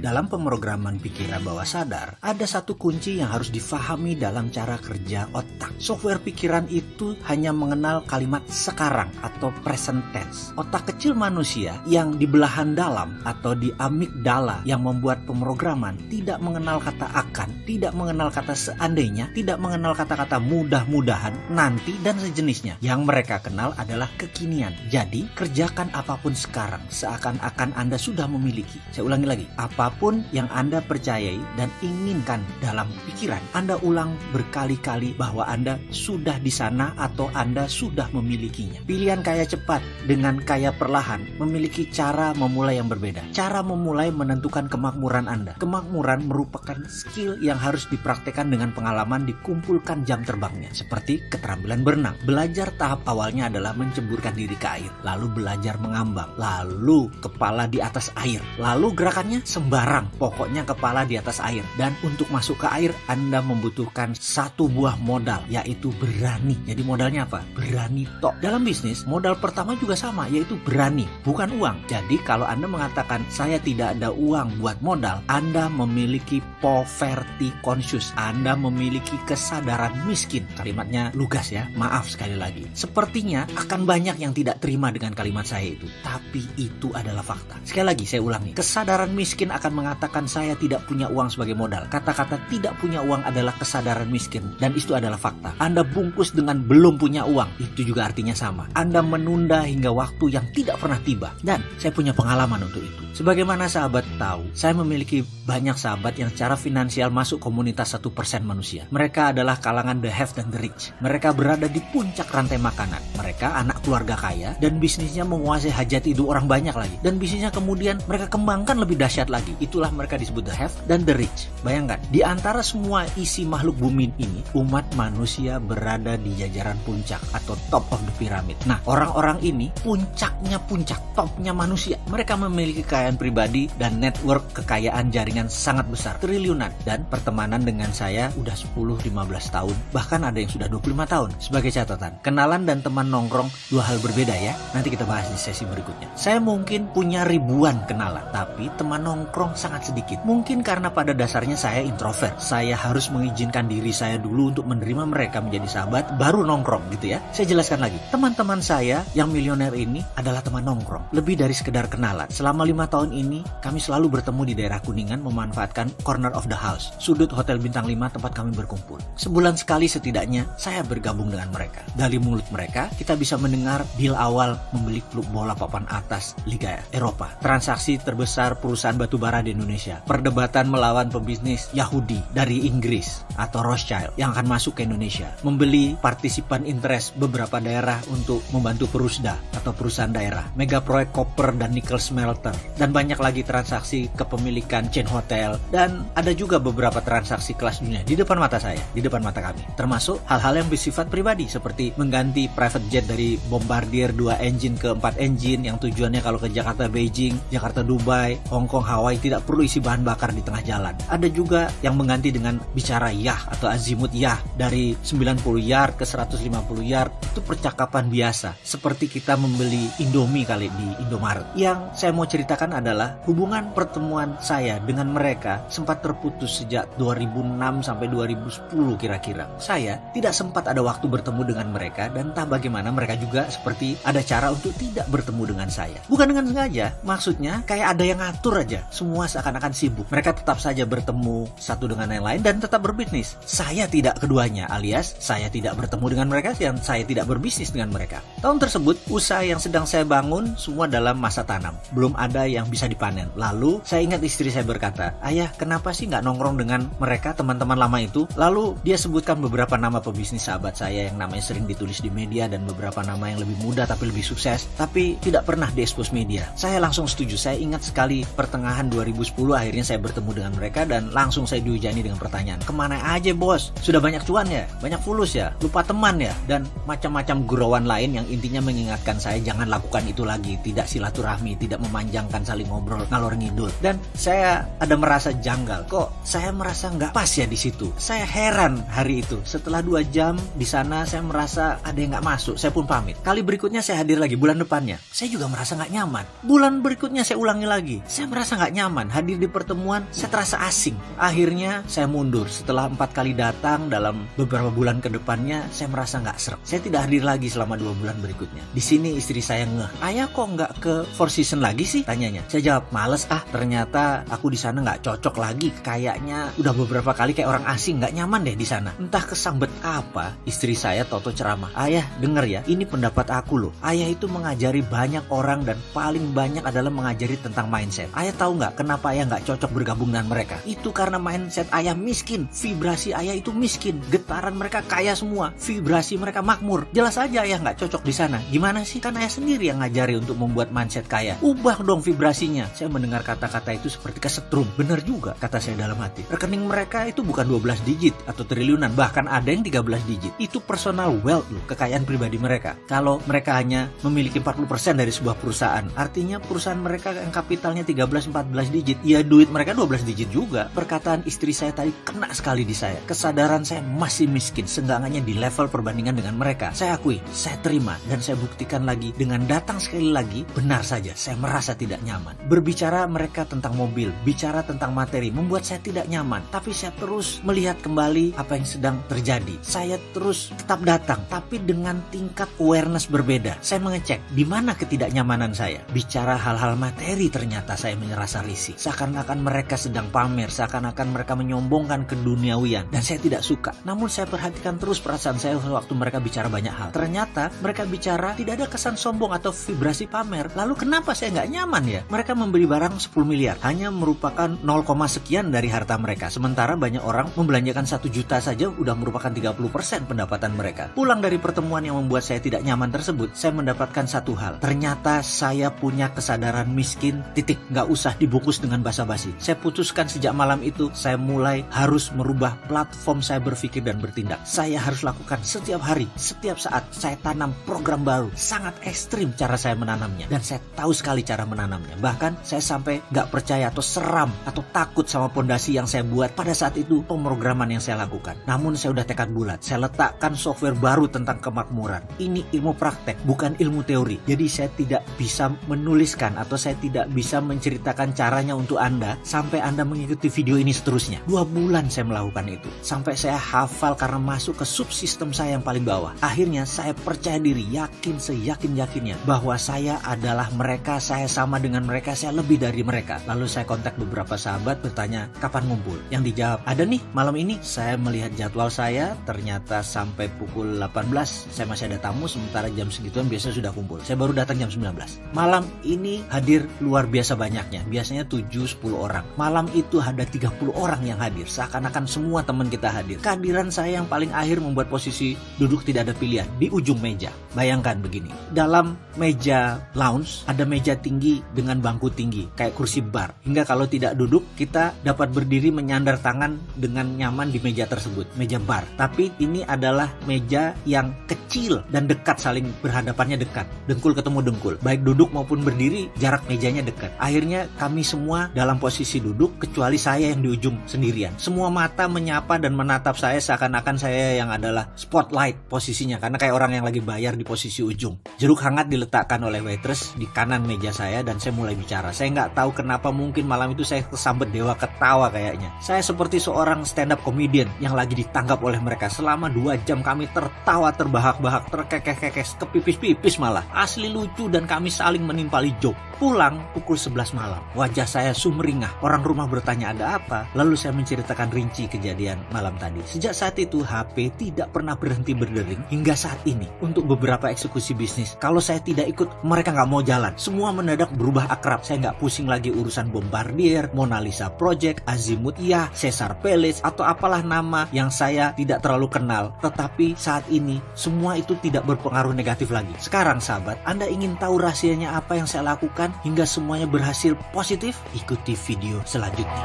Dalam pemrograman pikiran bawah sadar, ada satu kunci yang harus difahami dalam cara kerja otak. Software pikiran itu hanya mengenal kalimat sekarang atau present tense. Otak kecil manusia yang di belahan dalam atau di amigdala yang membuat pemrograman tidak mengenal kata akan, tidak mengenal kata seandainya, tidak mengenal kata-kata mudah-mudahan, nanti, dan sejenisnya. Yang mereka kenal adalah kekinian. Jadi, kerjakan apapun sekarang, seakan-akan Anda sudah memiliki. Saya ulangi lagi, apapun yang Anda percayai dan inginkan dalam pikiran, Anda ulang berkali-kali bahwa Anda sudah di sana atau Anda sudah memilikinya. Pilihan kaya cepat dengan kaya perlahan memiliki cara memulai yang berbeda. Cara memulai menentukan kemakmuran Anda. Kemakmuran merupakan skill yang harus dipraktekkan dengan pengalaman dikumpulkan jam terbangnya. Seperti keterampilan berenang. Belajar tahap awalnya adalah menceburkan diri ke air, lalu belajar mengambang, lalu kepala di atas air, lalu gerakannya sembarang, pokoknya kepala di atas air. Dan untuk masuk ke air, Anda membutuhkan satu buah modal, yaitu berani. Jadi modalnya apa? Berani tok. Dalam bisnis, modal pertama juga sama, yaitu berani, bukan uang. Jadi kalau Anda mengatakan saya tidak ada uang buat modal, Anda memiliki poverty conscious, Anda memiliki kesadaran miskin. Kalimatnya lugas ya, maaf sekali lagi. Sepertinya akan banyak yang tidak terima dengan kalimat saya itu, tapi itu adalah fakta. Sekali lagi saya ulangi, kesadaran miskin akan mengatakan saya tidak punya uang sebagai modal. Kata-kata tidak punya uang adalah kesadaran miskin, dan itu adalah fakta. Anda bungkus dengan belum punya uang, itu juga artinya sama. Anda menunda hingga waktu yang tidak pernah tiba, dan saya punya pengalaman untuk itu. Sebagaimana sahabat tahu, saya memiliki banyak sahabat yang secara finansial masuk komunitas 1% manusia. Mereka adalah kalangan the have dan the rich. Mereka berada di puncak rantai makanan. Mereka anak keluarga kaya dan bisnisnya menguasai hajat hidup orang banyak lagi. Dan bisnisnya kemudian mereka kembangkan lebih dahsyat lagi. Itulah mereka disebut the have dan the rich. Bayangkan, di antara semua isi makhluk bumi ini, umat manusia berada di jajaran puncak atau top of the pyramid. Nah, orang-orang ini puncaknya puncak, topnya manusia. Mereka memiliki kekayaan pribadi dan network kekayaan jaringan sangat besar, triliunan. Dan pertemanan dengan saya udah 10-15 tahun, bahkan ada yang sudah 25 tahun. Sebagai catatan, kenalan dan teman nongkrong dua hal berbeda ya. Nanti kita bahas di sesi berikutnya. Saya mungkin punya ribuan kenalan, tapi teman nongkrong sangat sedikit. Mungkin karena pada dasarnya saya introvert. Saya harus mengizinkan diri saya dulu untuk menerima mereka menjadi sahabat, baru nongkrong gitu ya. Saya jelaskan lagi, teman-teman saya yang milioner ini adalah teman nongkrong, lebih dari sekedar kenalan. Selama 5 tahun ini, kami selalu bertemu di daerah Kuningan memanfaatkan corner of the house, sudut hotel bintang 5 tempat kami berkumpul. Sebulan sekali setidaknya, saya bergabung dengan mereka. Dari mulut mereka, kita bisa mendengar deal awal membeli klub bola papan atas Liga Eropa. Transaksi terbesar perusahaan batubara di Indonesia. Perdebatan melawan pebisnis Yahudi dari Inggris atau Rothschild yang akan masuk ke Indonesia. Membeli partisipan interest beberapa daerah untuk membantu Perusda atau perusahaan daerah. Mega proyek koper dan nikel smelter. Dan banyak lagi transaksi kepemilikan chain hotel. Dan ada juga beberapa transaksi kelas dunia di depan mata saya, di depan mata kami. Termasuk hal-hal yang bersifat pribadi seperti mengganti private jet dari Bombardier 2 engine ke 4 engine yang tujuannya kalau ke Jakarta Beijing, Jakarta Dubai, Hong Kong Hawaii tidak perlu isi bahan bakar di tengah jalan. Ada juga yang mengganti dengan bicara yah atau azimut yah dari 90 yard ke 150 yard. Itu percakapan biasa seperti kita membeli Indomie kali di Indomaret. Yang saya mau ceritakan adalah hubungan pertemuan saya dengan mereka sempat terputus sejak 2006 sampai 2010 kira-kira. Saya tidak sempat ada waktu bertemu dengan mereka dan entah bagaimana mereka juga seperti ada cara untuk tidak bertemu dengan saya. Bukan dengan sengaja, maksudnya kayak ada yang ngatur aja. Semua seakan-akan sibuk. Mereka tetap saja bertemu satu dengan yang lain dan tetap berbisnis. Saya tidak keduanya, alias saya tidak bertemu dengan mereka dan saya tidak berbisnis dengan mereka. Tahun tersebut, usaha yang sedang saya bangun semua dalam masa tanam. Belum ada yang bisa dipanen. Lalu saya ingat istri saya berkata, "Ayah, kenapa sih nggak nongkrong dengan mereka, teman-teman lama itu?" Lalu dia sebutkan beberapa nama pebisnis sahabat saya yang namanya sering ditulis di media dan beberapa nama yang lebih muda tapi lebih sukses, tapi tidak pernah diekspos media. Saya langsung setuju. Saya ingat sekali pertengahan 2010 akhirnya saya bertemu dengan mereka dan langsung saya dihujani dengan pertanyaan, "Kemana aja bos? Sudah banyak cuan ya? Banyak fulus ya? Lupa teman ya?" Dan macam-macam gurauan lain yang intinya mengingatkan saya jangan lakukan itu lagi, tidak silaturahmi, tidak memanjangkan saling ngobrol ngalor ngidul. Dan saya ada merasa janggal, kok saya merasa nggak pas ya di situ. Saya heran hari itu. Setelah 2 jam di sana saya merasa ada yang nggak masuk. Saya pun pamit. Kali berikutnya saya hadir lagi bulan depannya. Saya juga merasa nggak nyaman. Bulan berikutnya saya ulangi lagi. Saya merasa nggak nyaman. Hadir di pertemuan saya terasa asing. Akhirnya saya mundur. Setelah 4 kali datang dalam beberapa bulan ke depannya saya merasa nggak sreg. Saya tidak hadir lagi selama 2 bulan berikutnya. Di sini istri saya ngeh. "Ayah kok nggak ke Four Seasons lagi sih?" tanyanya. Saya jawab, "Males ternyata aku di sana nggak cocok lagi. Kayaknya udah beberapa kali kayak orang asing, nggak nyaman deh di sana." Entah kesambet apa, istri saya toto ceramah. "Ayah, denger ya, ini pendapat aku loh. Ayah itu mengajari banyak orang dan paling banyak adalah mengajari tentang mindset. Ayah tahu nggak kenapa ayah nggak cocok bergabung dengan mereka? Itu karena mindset ayah miskin. Vibrasi ayah itu miskin. Getaran mereka kaya semua. Vibrasi mereka makmur. Jelas aja ayah nggak cocok di sana. Gimana sih? Kan ayah sendiri yang ngajari untuk membuat mindset kaya. Ubah dong vibrasinya." Saya mendengar kata-kata itu seperti kesetrum. Bener juga, kata saya dalam hati. Rekening mereka itu bukan 12 digit atau triliunan, bahkan ada yang 13 digit. Itu personal wealth loh, kekayaan pribadi mereka. Kalau mereka hanya memiliki 40% dari sebuah perusahaan, artinya perusahaan mereka yang kapitalnya 13-14 digit, ya duit mereka 12 digit juga. Perkataan istri saya tadi kena sekali di saya. Kesadaran saya masih miskin, seenggaknya di level perbandingan dengan mereka. Saya akui, saya terima, dan saya buktikan lagi dengan datang sekali lagi. Benar saja, saya merasa tidak nyaman. Berbicara mereka tentang mobil, bicara tentang materi, membuat saya tidak nyaman. Tapi saya terus melihat kembali apa yang sedang terjadi. Saya terus tetap datang, tapi dengan tingkat awareness berbeda. Saya mengecek di mana ketidaknyamanan saya. Bicara hal-hal materi ternyata saya merasa risih. Seakan-akan mereka sedang pamer, seakan-akan mereka menyombongkan keduniawian, dan saya tidak suka. Namun saya perhatikan terus perasaan saya waktu mereka bicara banyak hal. Ternyata mereka bicara tidak ada kesan sombong atau vibrasi pamer. Lalu kenapa saya nggak nyaman ya? Mereka membeli barang 10 miliar, hanya merupakan 0, sekian dari harta mereka. Sementara banyak orang membelanjakan 1 juta saja udah merupakan 30% pendapatan mereka. Pulang dari pertemuan yang membuat saya tidak nyaman tersebut, saya mendapatkan satu hal. Ternyata saya punya kesadaran miskin, titik. Nggak usah dibungkus dengan basa-basi. Saya putuskan sejak malam itu, saya mulai harus merubah platform saya berpikir dan bertindak. Saya harus lakukan setiap hari, setiap saat. Saya tanam program baru. Sangat ekstrim cara saya menanamnya. Dan saya tahu sekali cara menanamnya. Bahkan saya sampai nggak percaya atau seram atau takut sama pondasi yang saya buat pada saat itu, pemrograman yang saya lakukan. Namun saya udah tekad bulat. Saya letakkan software baru tentang kemakmuran. Ini ilmu praktek, bukan ilmu teori. Jadi saya tidak bisa menuliskan atau saya tidak bisa menceritakan caranya untuk Anda sampai Anda mengikuti video ini seterusnya. 2 bulan saya melakukan itu. Sampai saya hafal karena masuk ke subsistem saya yang paling bawah. Akhirnya saya percaya diri, yakin seyakin-yakinnya bahwa saya adalah mereka, saya sama dengan mereka, saya lebih dari mereka. Lalu saya kontak beberapa sahabat bertanya, "Kapan ngumpul?" Yang dijawab, "Ada nih malam ini." Saya melihat jadwal saya, ternyata sampai pukul 18 saya masih ada tamu, sementara jam segituan biasa sudah kumpul. Saya baru datang jam 19. Malam ini hadir luar biasa banyaknya. Biasanya 7-10 orang. Malam itu ada 30 orang yang hadir. Seakan-akan semua teman kita hadir. Kehadiran saya yang paling akhir membuat posisi duduk tidak ada pilihan. Di ujung meja. Bayangkan begini. Dalam meja lounge ada meja tinggi dengan bangku tinggi. Kayak kursi bar. Hingga kalau tidak duduk kita dapat berdiri menyandar tangan dengan nyaman di meja tersebut. Meja bar. Tapi ini adalah meja yang kecil dan dekat, saling berhadapannya dekat. Dengkul ketemu dengkul. Baik duduk maupun berdiri, jarak mejanya dekat. Akhirnya kami semua dalam posisi duduk, kecuali saya yang di ujung sendirian. Semua mata menyapa dan menatap saya seakan-akan saya yang adalah spotlight posisinya, karena kayak orang yang lagi bayar di posisi ujung. Jeruk hangat diletakkan oleh waitress di kanan meja saya dan saya mulai bicara. Saya nggak tahu kenapa, mungkin malam itu saya kesambet dewa ketawa kayaknya. Saya seperti seorang stand up comedian yang lagi ditangkap oleh mereka. Selama 2 jam kami tertawa, terbahak-bahak, terkekeh-kekeh, kepipis-pipis malah. Asli lucu dan kami saling menimpali joke. Pulang pukul 11 malam. Wajah saya sumringah. Orang rumah bertanya ada apa. Lalu saya menceritakan rinci kejadian malam tadi. Sejak saat itu HP tidak pernah berhenti berdering hingga saat ini. Untuk beberapa eksekusi bisnis, kalau saya tidak ikut, mereka nggak mau jalan. Semua mendadak berubah akrab. Saya nggak pusing lagi urusan Bombardier, Mona Lisa Project, Azimut Yah, Caesar Palace, atau apalah nama yang saya tidak terlalu kenal. Tetapi saat ini semua itu tidak berpengaruh negatif lagi. Sekarang sahabat, Anda ingin tahu rahasianya apa yang saya lakukan hingga semuanya berhasil positif? Ikuti video selanjutnya.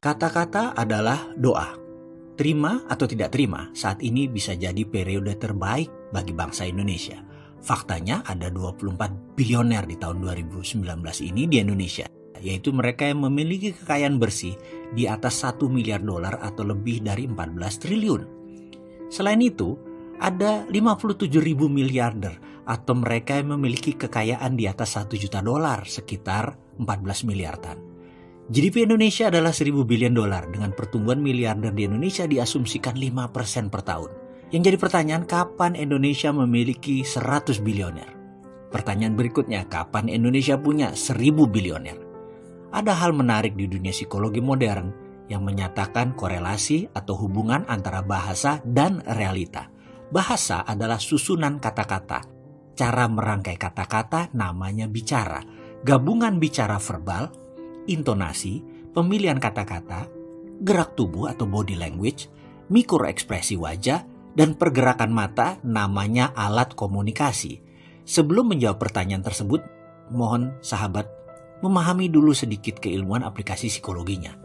Kata-kata adalah doa. Terima atau tidak terima, saat ini bisa jadi periode terbaik bagi bangsa Indonesia. Faktanya ada 24 bilioner di tahun 2019 ini di Indonesia, yaitu mereka yang memiliki kekayaan bersih di atas $1 miliar atau lebih dari 14 triliun. Selain itu, ada 57.000 miliarder atau mereka yang memiliki kekayaan di atas $1 juta, sekitar 14 miliaran. GDP Indonesia adalah $1.000 billion dengan pertumbuhan miliarder di Indonesia diasumsikan 5% per tahun. Yang jadi pertanyaan, kapan Indonesia memiliki 100 bilioner? Pertanyaan berikutnya, kapan Indonesia punya 1.000 bilioner? Ada hal menarik di dunia psikologi modern yang menyatakan korelasi atau hubungan antara bahasa dan realita. Bahasa adalah susunan kata-kata. Cara merangkai kata-kata namanya bicara. Gabungan bicara verbal, intonasi, pemilihan kata-kata, gerak tubuh atau body language, mikroekspresi wajah, dan pergerakan mata namanya alat komunikasi. Sebelum menjawab pertanyaan tersebut, mohon sahabat memahami dulu sedikit keilmuan aplikasi psikologinya.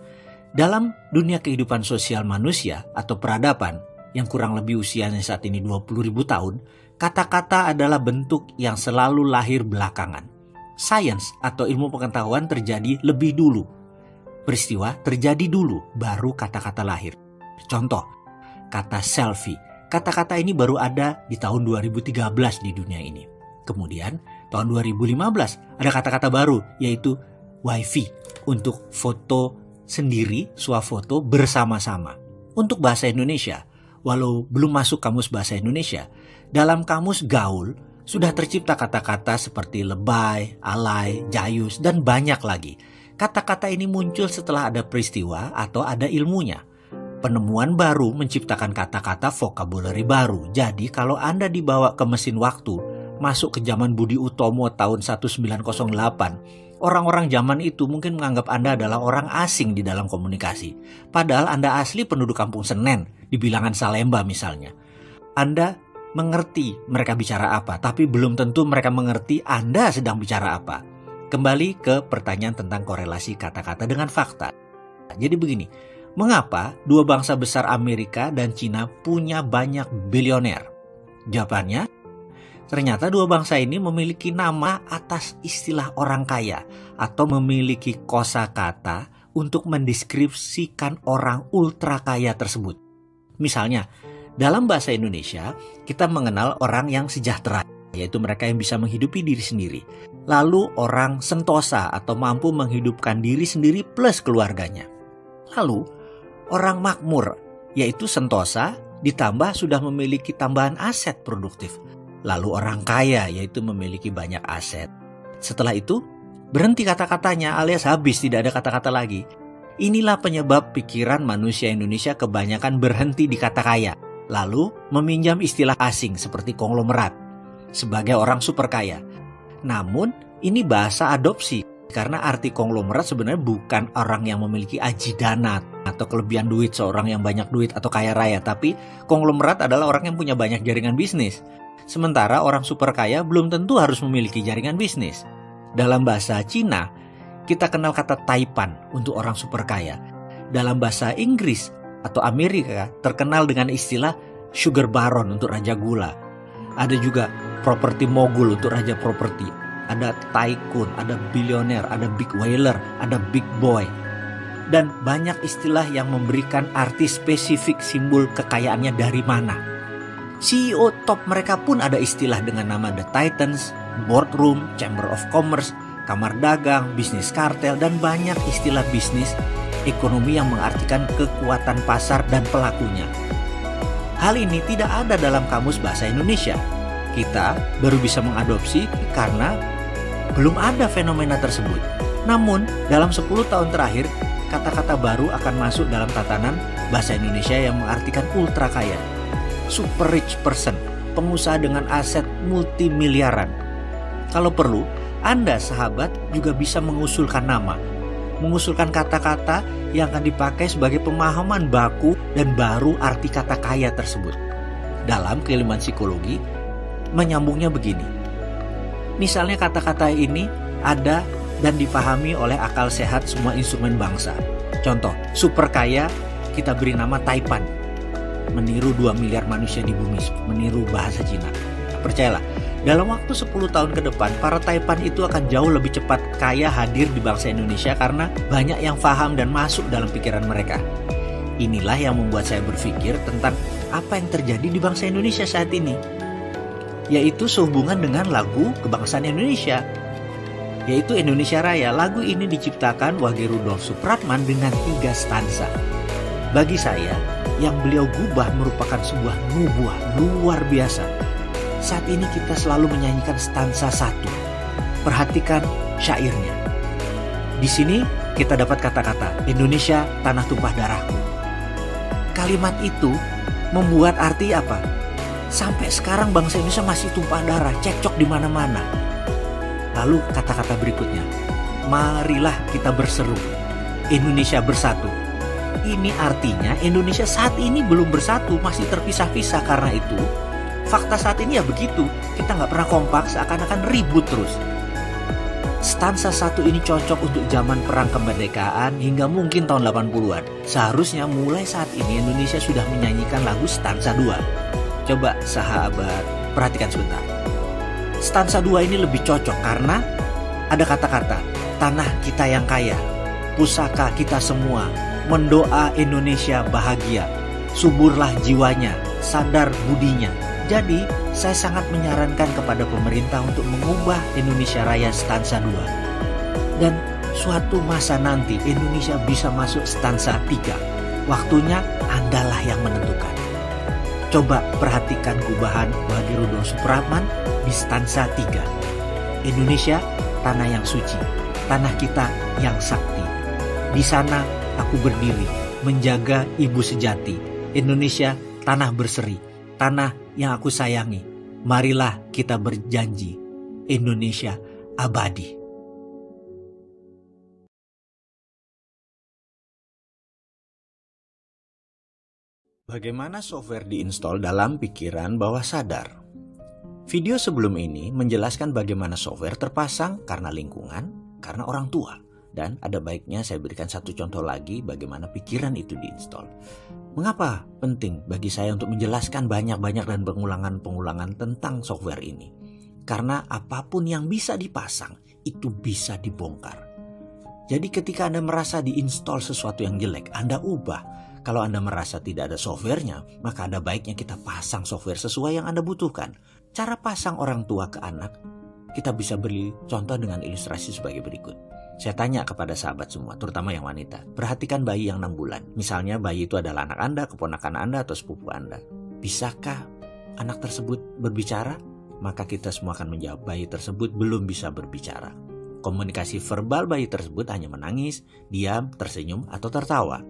Dalam dunia kehidupan sosial manusia atau peradaban yang kurang lebih usianya saat ini 20.000 tahun, kata-kata adalah bentuk yang selalu lahir belakangan. Sains atau ilmu pengetahuan terjadi lebih dulu. Peristiwa terjadi dulu, baru kata-kata lahir. Contoh, kata selfie. Kata-kata ini baru ada di tahun 2013 di dunia ini. Kemudian, tahun 2015 ada kata-kata baru, yaitu wifi, untuk foto sendiri, swafoto bersama-sama. Untuk bahasa Indonesia, walau belum masuk kamus bahasa Indonesia, dalam kamus gaul sudah tercipta kata-kata seperti lebay, alay, jayus, dan banyak lagi. Kata-kata ini muncul setelah ada peristiwa atau ada ilmunya. Penemuan baru menciptakan kata-kata vocabulary baru. Jadi kalau Anda dibawa ke mesin waktu, masuk ke zaman Budi Utomo tahun 1908, orang-orang zaman itu mungkin menganggap Anda adalah orang asing di dalam komunikasi. Padahal Anda asli penduduk Kampung Senen, di bilangan Salemba misalnya. Anda mengerti mereka bicara apa, tapi belum tentu mereka mengerti Anda sedang bicara apa. Kembali ke pertanyaan tentang korelasi kata-kata dengan fakta. Jadi begini, mengapa dua bangsa besar Amerika dan Cina punya banyak bilioner? Jawabannya, ternyata dua bangsa ini memiliki nama atas istilah orang kaya atau memiliki kosakata untuk mendeskripsikan orang ultra kaya tersebut. Misalnya, dalam bahasa Indonesia, kita mengenal orang yang sejahtera, yaitu mereka yang bisa menghidupi diri sendiri. Lalu orang sentosa atau mampu menghidupkan diri sendiri plus keluarganya. Lalu orang makmur, yaitu sentosa ditambah sudah memiliki tambahan aset produktif. Lalu orang kaya, yaitu memiliki banyak aset. Setelah itu, berhenti kata-katanya alias habis, tidak ada kata-kata lagi. Inilah penyebab pikiran manusia Indonesia kebanyakan berhenti di kata kaya. Lalu meminjam istilah asing seperti konglomerat sebagai orang super kaya. Namun ini bahasa adopsi karena arti konglomerat sebenarnya bukan orang yang memiliki ajidanat atau kelebihan duit, seorang yang banyak duit atau kaya raya. Tapi konglomerat adalah orang yang punya banyak jaringan bisnis. Sementara orang super kaya belum tentu harus memiliki jaringan bisnis. Dalam bahasa Cina, kita kenal kata taipan untuk orang super kaya. Dalam bahasa Inggris atau Amerika terkenal dengan istilah sugar baron untuk raja gula. Ada juga properti mogul untuk raja properti. Ada tycoon, ada bilioner, ada big whaler, ada big boy. Dan banyak istilah yang memberikan arti spesifik simbol kekayaannya dari mana. CEO top mereka pun ada istilah dengan nama The Titans, Boardroom, Chamber of Commerce, Kamar Dagang, Bisnis Kartel, dan banyak istilah bisnis ekonomi yang mengartikan kekuatan pasar dan pelakunya. Hal ini tidak ada dalam kamus bahasa Indonesia. Kita baru bisa mengadopsi karena belum ada fenomena tersebut. Namun, dalam 10 tahun terakhir, kata-kata baru akan masuk dalam tatanan bahasa Indonesia yang mengartikan ultra kaya. Super rich person, pengusaha dengan aset multimiliaran. Kalau perlu, Anda sahabat juga bisa mengusulkan nama, mengusulkan kata-kata yang akan dipakai sebagai pemahaman baku dan baru arti kata kaya tersebut. Dalam keilmuan psikologi, menyambungnya begini. Misalnya kata-kata ini ada dan dipahami oleh akal sehat semua instrumen bangsa. Contoh, super kaya kita beri nama Taipan, meniru 2 miliar manusia di bumi, meniru bahasa Cina. Percayalah, dalam waktu 10 tahun ke depan, para Taipan itu akan jauh lebih cepat kaya hadir di bangsa Indonesia karena banyak yang paham dan masuk dalam pikiran mereka. Inilah yang membuat saya berpikir tentang apa yang terjadi di bangsa Indonesia saat ini, yaitu sehubungan dengan lagu kebangsaan Indonesia, yaitu Indonesia Raya. Lagu ini diciptakan Wage Rudolf Supratman dengan 3 stanza. Bagi saya, yang beliau gubah merupakan sebuah nubuah luar biasa. Saat ini kita selalu menyanyikan stansa 1. Perhatikan syairnya. Di sini kita dapat kata-kata Indonesia tanah tumpah darahku. Kalimat itu membuat arti apa? Sampai sekarang bangsa Indonesia masih tumpah darah, cekcok di mana-mana. Lalu kata-kata berikutnya, marilah kita berseru, Indonesia bersatu. Ini artinya Indonesia saat ini belum bersatu, masih terpisah-pisah. Karena itu fakta saat ini ya begitu, kita nggak pernah kompak, seakan-akan ribut terus. Stansa 1 ini cocok untuk zaman perang kemerdekaan hingga mungkin tahun 80-an. Seharusnya mulai saat ini Indonesia sudah menyanyikan lagu stansa 2. Coba sahabat perhatikan sebentar. Stansa 2 ini lebih cocok karena ada kata-kata tanah kita yang kaya, pusaka kita semua, mendoa Indonesia bahagia, suburlah jiwanya, sadar budinya. Jadi, saya sangat menyarankan kepada pemerintah untuk mengubah Indonesia Raya stansa 2. Dan suatu masa nanti Indonesia bisa masuk stansa 3. Waktunya Andalah yang menentukan. Coba perhatikan gubahan Wage Rudolf Supratman di stansa 3. Indonesia, tanah yang suci, tanah kita yang sakti. Di sana aku berdiri, menjaga ibu sejati. Indonesia, tanah berseri, tanah yang aku sayangi. Marilah kita berjanji, Indonesia abadi. Bagaimana software diinstal dalam pikiran bawah sadar? Video sebelum ini menjelaskan bagaimana software terpasang karena lingkungan, karena orang tua. Dan ada baiknya saya berikan satu contoh lagi bagaimana pikiran itu diinstal. Mengapa penting bagi saya untuk menjelaskan banyak-banyak dan pengulangan-pengulangan tentang software ini? Karena apapun yang bisa dipasang, itu bisa dibongkar. Jadi ketika Anda merasa diinstal sesuatu yang jelek, Anda ubah. Kalau Anda merasa tidak ada softwarenya, maka ada baiknya kita pasang software sesuai yang Anda butuhkan. Cara pasang orang tua ke anak, kita bisa beri contoh dengan ilustrasi sebagai berikut. Saya tanya kepada sahabat semua, terutama yang wanita. Perhatikan bayi yang 6 bulan. Misalnya bayi itu adalah anak Anda, keponakan Anda, atau sepupu Anda. Bisakah anak tersebut berbicara? Maka kita semua akan menjawab, bayi tersebut belum bisa berbicara. Komunikasi verbal bayi tersebut hanya menangis, diam, tersenyum, atau tertawa.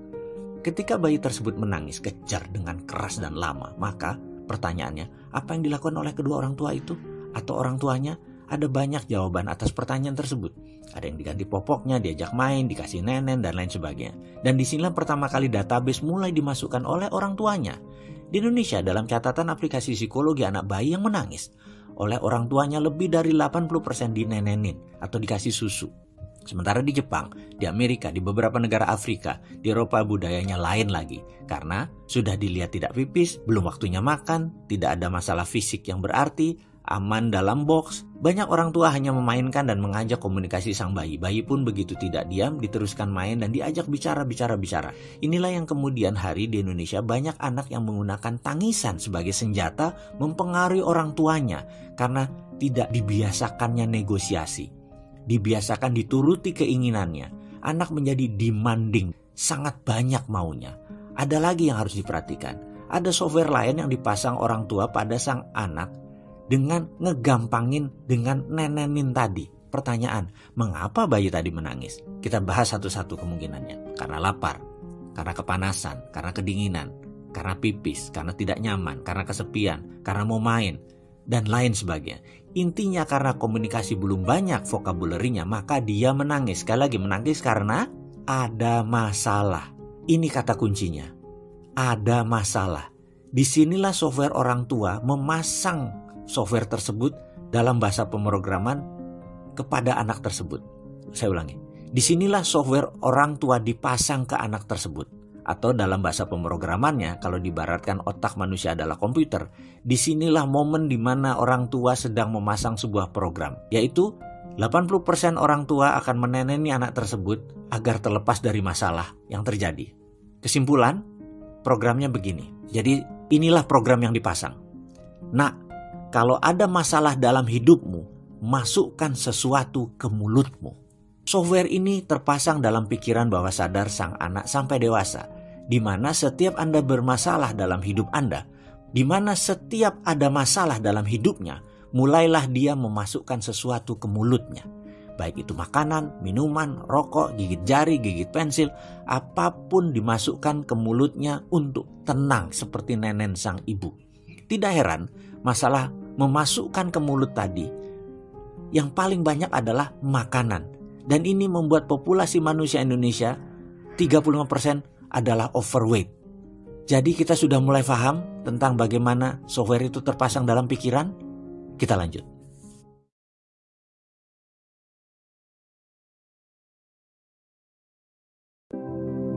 Ketika bayi tersebut menangis kejar dengan keras dan lama, maka pertanyaannya, apa yang dilakukan oleh kedua orang tua itu? Atau orang tuanya? Ada banyak jawaban atas pertanyaan tersebut. Ada yang diganti popoknya, diajak main, dikasih nenen, dan lain sebagainya. Dan disinilah pertama kali database mulai dimasukkan oleh orang tuanya. Di Indonesia, dalam catatan aplikasi psikologi anak bayi yang menangis oleh orang tuanya lebih dari 80% dinenenin atau dikasih susu. Sementara di Jepang, di Amerika, di beberapa negara Afrika, di Eropa budayanya lain lagi. Karena sudah dilihat tidak pipis, belum waktunya makan, tidak ada masalah fisik yang berarti, aman dalam box. Banyak orang tua hanya memainkan dan mengajak komunikasi sang bayi. Bayi pun begitu tidak diam, diteruskan main dan diajak bicara. Inilah yang kemudian hari di Indonesia banyak anak yang menggunakan tangisan sebagai senjata mempengaruhi orang tuanya karena tidak dibiasakannya negosiasi. Dibiasakan dituruti keinginannya. Anak menjadi demanding, sangat banyak maunya. Ada lagi yang harus diperhatikan. Ada software lain yang dipasang orang tua pada sang anak dengan ngegampangin dengan nenenin tadi. Pertanyaan, mengapa bayi tadi menangis? Kita bahas satu-satu kemungkinannya. Karena lapar, karena kepanasan, karena kedinginan, karena pipis, karena tidak nyaman, karena kesepian, karena mau main, dan lain sebagainya. Intinya karena komunikasi belum banyak vocabulary-nya, maka dia menangis. Sekali lagi menangis karena ada masalah. Ini kata kuncinya. Ada masalah. Disinilah software orang tua memasang software tersebut dalam bahasa pemrograman kepada anak tersebut. Saya ulangi. Disinilah software orang tua dipasang ke anak tersebut. Atau dalam bahasa pemrogramannya, kalau diibaratkan otak manusia adalah komputer, disinilah momen di mana orang tua sedang memasang sebuah program, yaitu 80% orang tua akan meneneni anak tersebut agar terlepas dari masalah yang terjadi. Kesimpulan, programnya begini. Jadi inilah program yang dipasang. Nak, kalau ada masalah dalam hidupmu, masukkan sesuatu ke mulutmu. Software ini terpasang dalam pikiran bawah sadar sang anak sampai dewasa, di mana setiap Anda bermasalah dalam hidup Anda, di mana setiap ada masalah dalam hidupnya, mulailah dia memasukkan sesuatu ke mulutnya. Baik itu makanan, minuman, rokok, gigit jari, gigit pensil, apapun dimasukkan ke mulutnya untuk tenang seperti nenen sang ibu. Tidak heran, masalah memasukkan ke mulut tadi, yang paling banyak adalah makanan. Dan ini membuat populasi manusia Indonesia 35% adalah overweight. Jadi kita sudah mulai paham tentang bagaimana software itu terpasang dalam pikiran. Kita lanjut.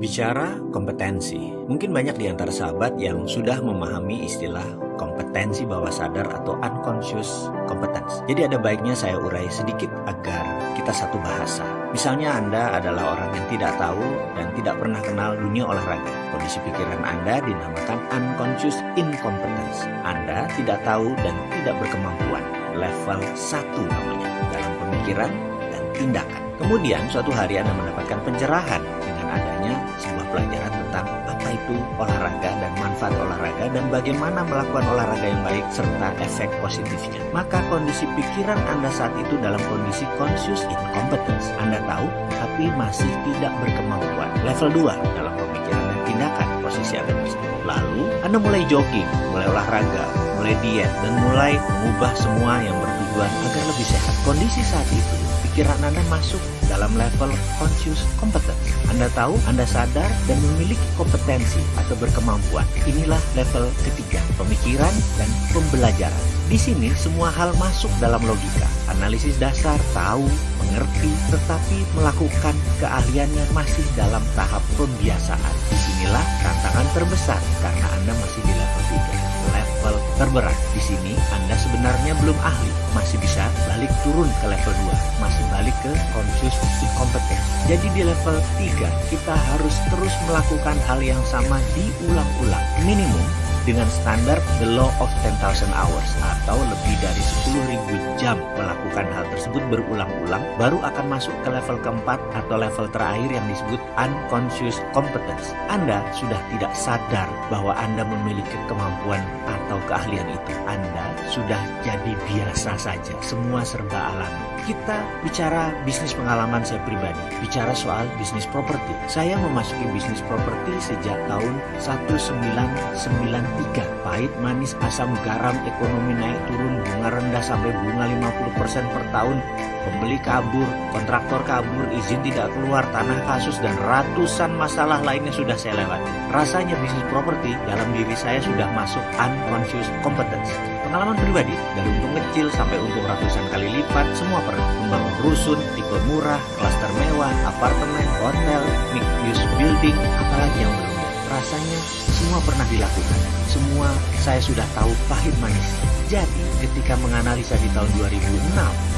Bicara kompetensi, mungkin banyak di antara sahabat yang sudah memahami istilah kompetensi bawah sadar atau unconscious competence. Jadi ada baiknya saya urai sedikit agar kita satu bahasa. Misalnya Anda adalah orang yang tidak tahu dan tidak pernah kenal dunia olahraga. Kondisi pikiran Anda dinamakan unconscious incompetence. Anda tidak tahu dan tidak berkemampuan. Level 1 namanya dalam pemikiran dan tindakan. Kemudian suatu hari Anda mendapatkan pencerahan dengan adanya sebuah pelajaran tentang apa itu olahraga dan manfaat olahraga dan bagaimana melakukan olahraga yang baik serta efek positifnya. Maka kondisi pikiran Anda saat itu dalam kondisi conscious incompetence. Anda tahu tapi masih tidak berkemampuan. Level 2 dalam pemikiran dan tindakan posisi Anda tersebut. Lalu Anda mulai jogging, mulai olahraga, mulai diet dan mulai mengubah semua yang bertujuan agar lebih sehat. Kondisi saat itu pikiran Anda masuk dalam level conscious competence. Anda tahu, Anda sadar dan memiliki kompetensi atau berkemampuan. Inilah level ketiga, pemikiran dan pembelajaran. Di sini semua hal masuk dalam logika. Analisis dasar, tahu, mengerti, tetapi melakukan keahliannya masih dalam tahap pembiasaan. Disinilah tantangan terbesar karena Anda masih di level 3. Level terberat. Di sini Anda sebenarnya belum ahli, masih bisa balik turun ke level 2, masih balik ke conscious incompetence. Jadi di level 3 kita harus terus melakukan hal yang sama diulang-ulang. Minimum dengan standar the law of 10,000 hours atau lebih dari 10.000 jam melakukan hal tersebut berulang-ulang, baru akan masuk ke level keempat atau level terakhir yang disebut unconscious competence. Anda sudah tidak sadar bahwa Anda memiliki kemampuan atau keahlian itu. Anda sudah jadi biasa saja, semua serba alami. Kita bicara bisnis pengalaman saya pribadi, bicara soal bisnis properti. Saya memasuki bisnis properti sejak tahun 1993. Pahit, manis, asam, garam, ekonomi naik turun, bunga rendah sampai bunga 50% per tahun, pembeli kabur, kontraktor kabur, izin tidak keluar, tanah kasus, dan ratusan masalah lainnya sudah saya lewati. Rasanya bisnis properti dalam diri saya sudah masuk unconscious competence. Pengalaman pribadi, dari untung kecil sampai untung ratusan kali lipat, semua pernah. Membangun rusun, tipe murah, klaster mewah, apartemen, hotel, mixed use building, apalagi yang belum. Rasanya semua pernah dilakukan. Semua saya sudah tahu pahit manis. Jadi ketika menganalisa di tahun 2006,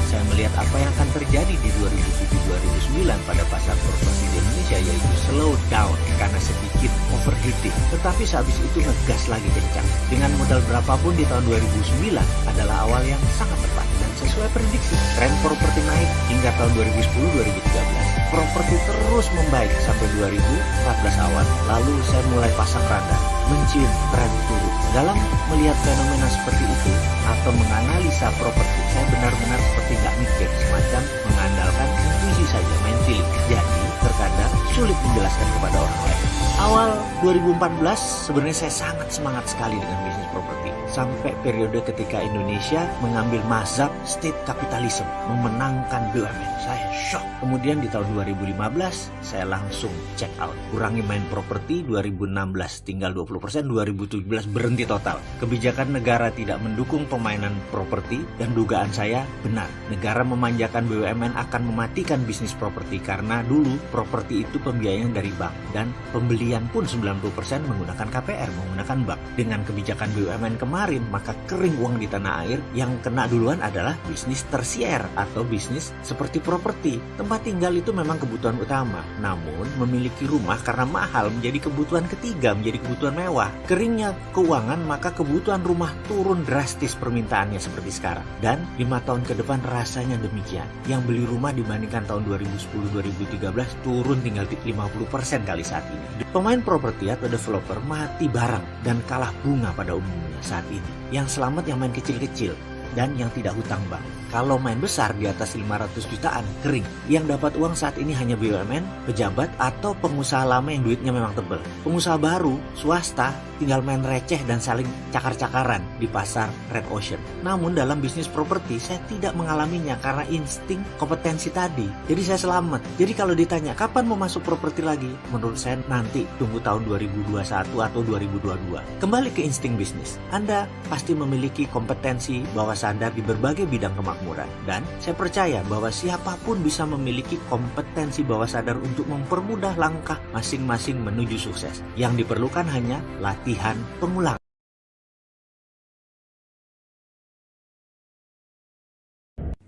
saya melihat apa yang akan terjadi di 2007-2009 pada pasar properti di Indonesia, yaitu slow down karena sedikit overheating. Tetapi sehabis itu ngegas lagi kencang. Dengan modal berapapun di tahun 2009 adalah awal yang sangat tepat dan sesuai prediksi. Tren properti naik hingga tahun 2010-2013. Properti terus membaik sampai 2014 awal. Lalu saya mulai pasang radar, mencium tren turun. Dalam melihat fenomena seperti itu atau menganalisa properti, saya benar-benar seperti nggak mikir, semacam mengandalkan intuisi saja, main feeling. Jadi terkadang sulit menjelaskan kepada orang lain. Awal 2014 sebenarnya saya sangat semangat sekali dengan bisnis properti. Sampai periode ketika Indonesia mengambil mazhab state capitalism, memenangkan BUMN. Saya shock. Kemudian di tahun 2015 saya langsung check out. Kurangi main properti, 2016 tinggal 20%, 2017 berhenti total. Kebijakan negara tidak mendukung pemainan properti dan dugaan saya benar. Negara memanjakan BUMN akan mematikan bisnis properti karena dulu properti itu pembiayaan dari bank dan pembelian pun 90% menggunakan KPR, menggunakan bank. Dengan kebijakan BUMN kemarin, maka kering uang di tanah air. Yang kena duluan adalah bisnis tersier atau bisnis seperti properti. Tempat tinggal itu memang kebutuhan utama, namun memiliki rumah karena mahal menjadi kebutuhan ketiga, menjadi kebutuhan mewah. Keringnya keuangan, maka kebutuhan rumah turun drastis permintaannya seperti sekarang. Dan 5 tahun ke depan rasanya demikian. Yang beli rumah dibandingkan tahun 2010-2013 turun tinggal 50% kali saat ini. Pemain properti atau developer mati barang dan kalah bunga pada umumnya saat ini. Yang selamat yang main kecil-kecil dan yang tidak hutang bank. Kalau main besar di atas 500 jutaan, kering. Yang dapat uang saat ini hanya BUMN, pejabat, atau pengusaha lama yang duitnya memang tebel. Pengusaha baru, swasta, tinggal main receh dan saling cakar-cakaran di pasar red ocean. Namun dalam bisnis properti, saya tidak mengalaminya karena insting kompetensi tadi. Jadi saya selamat. Jadi kalau ditanya, kapan mau masuk properti lagi? Menurut saya nanti tunggu tahun 2021 atau 2022. Kembali ke insting bisnis. Anda pasti memiliki kompetensi bawah sadar di berbagai bidang kemakmuran. Dan saya percaya bahwa siapapun bisa memiliki kompetensi bawah sadar untuk mempermudah langkah masing-masing menuju sukses. Yang diperlukan hanya latihan pengulangan.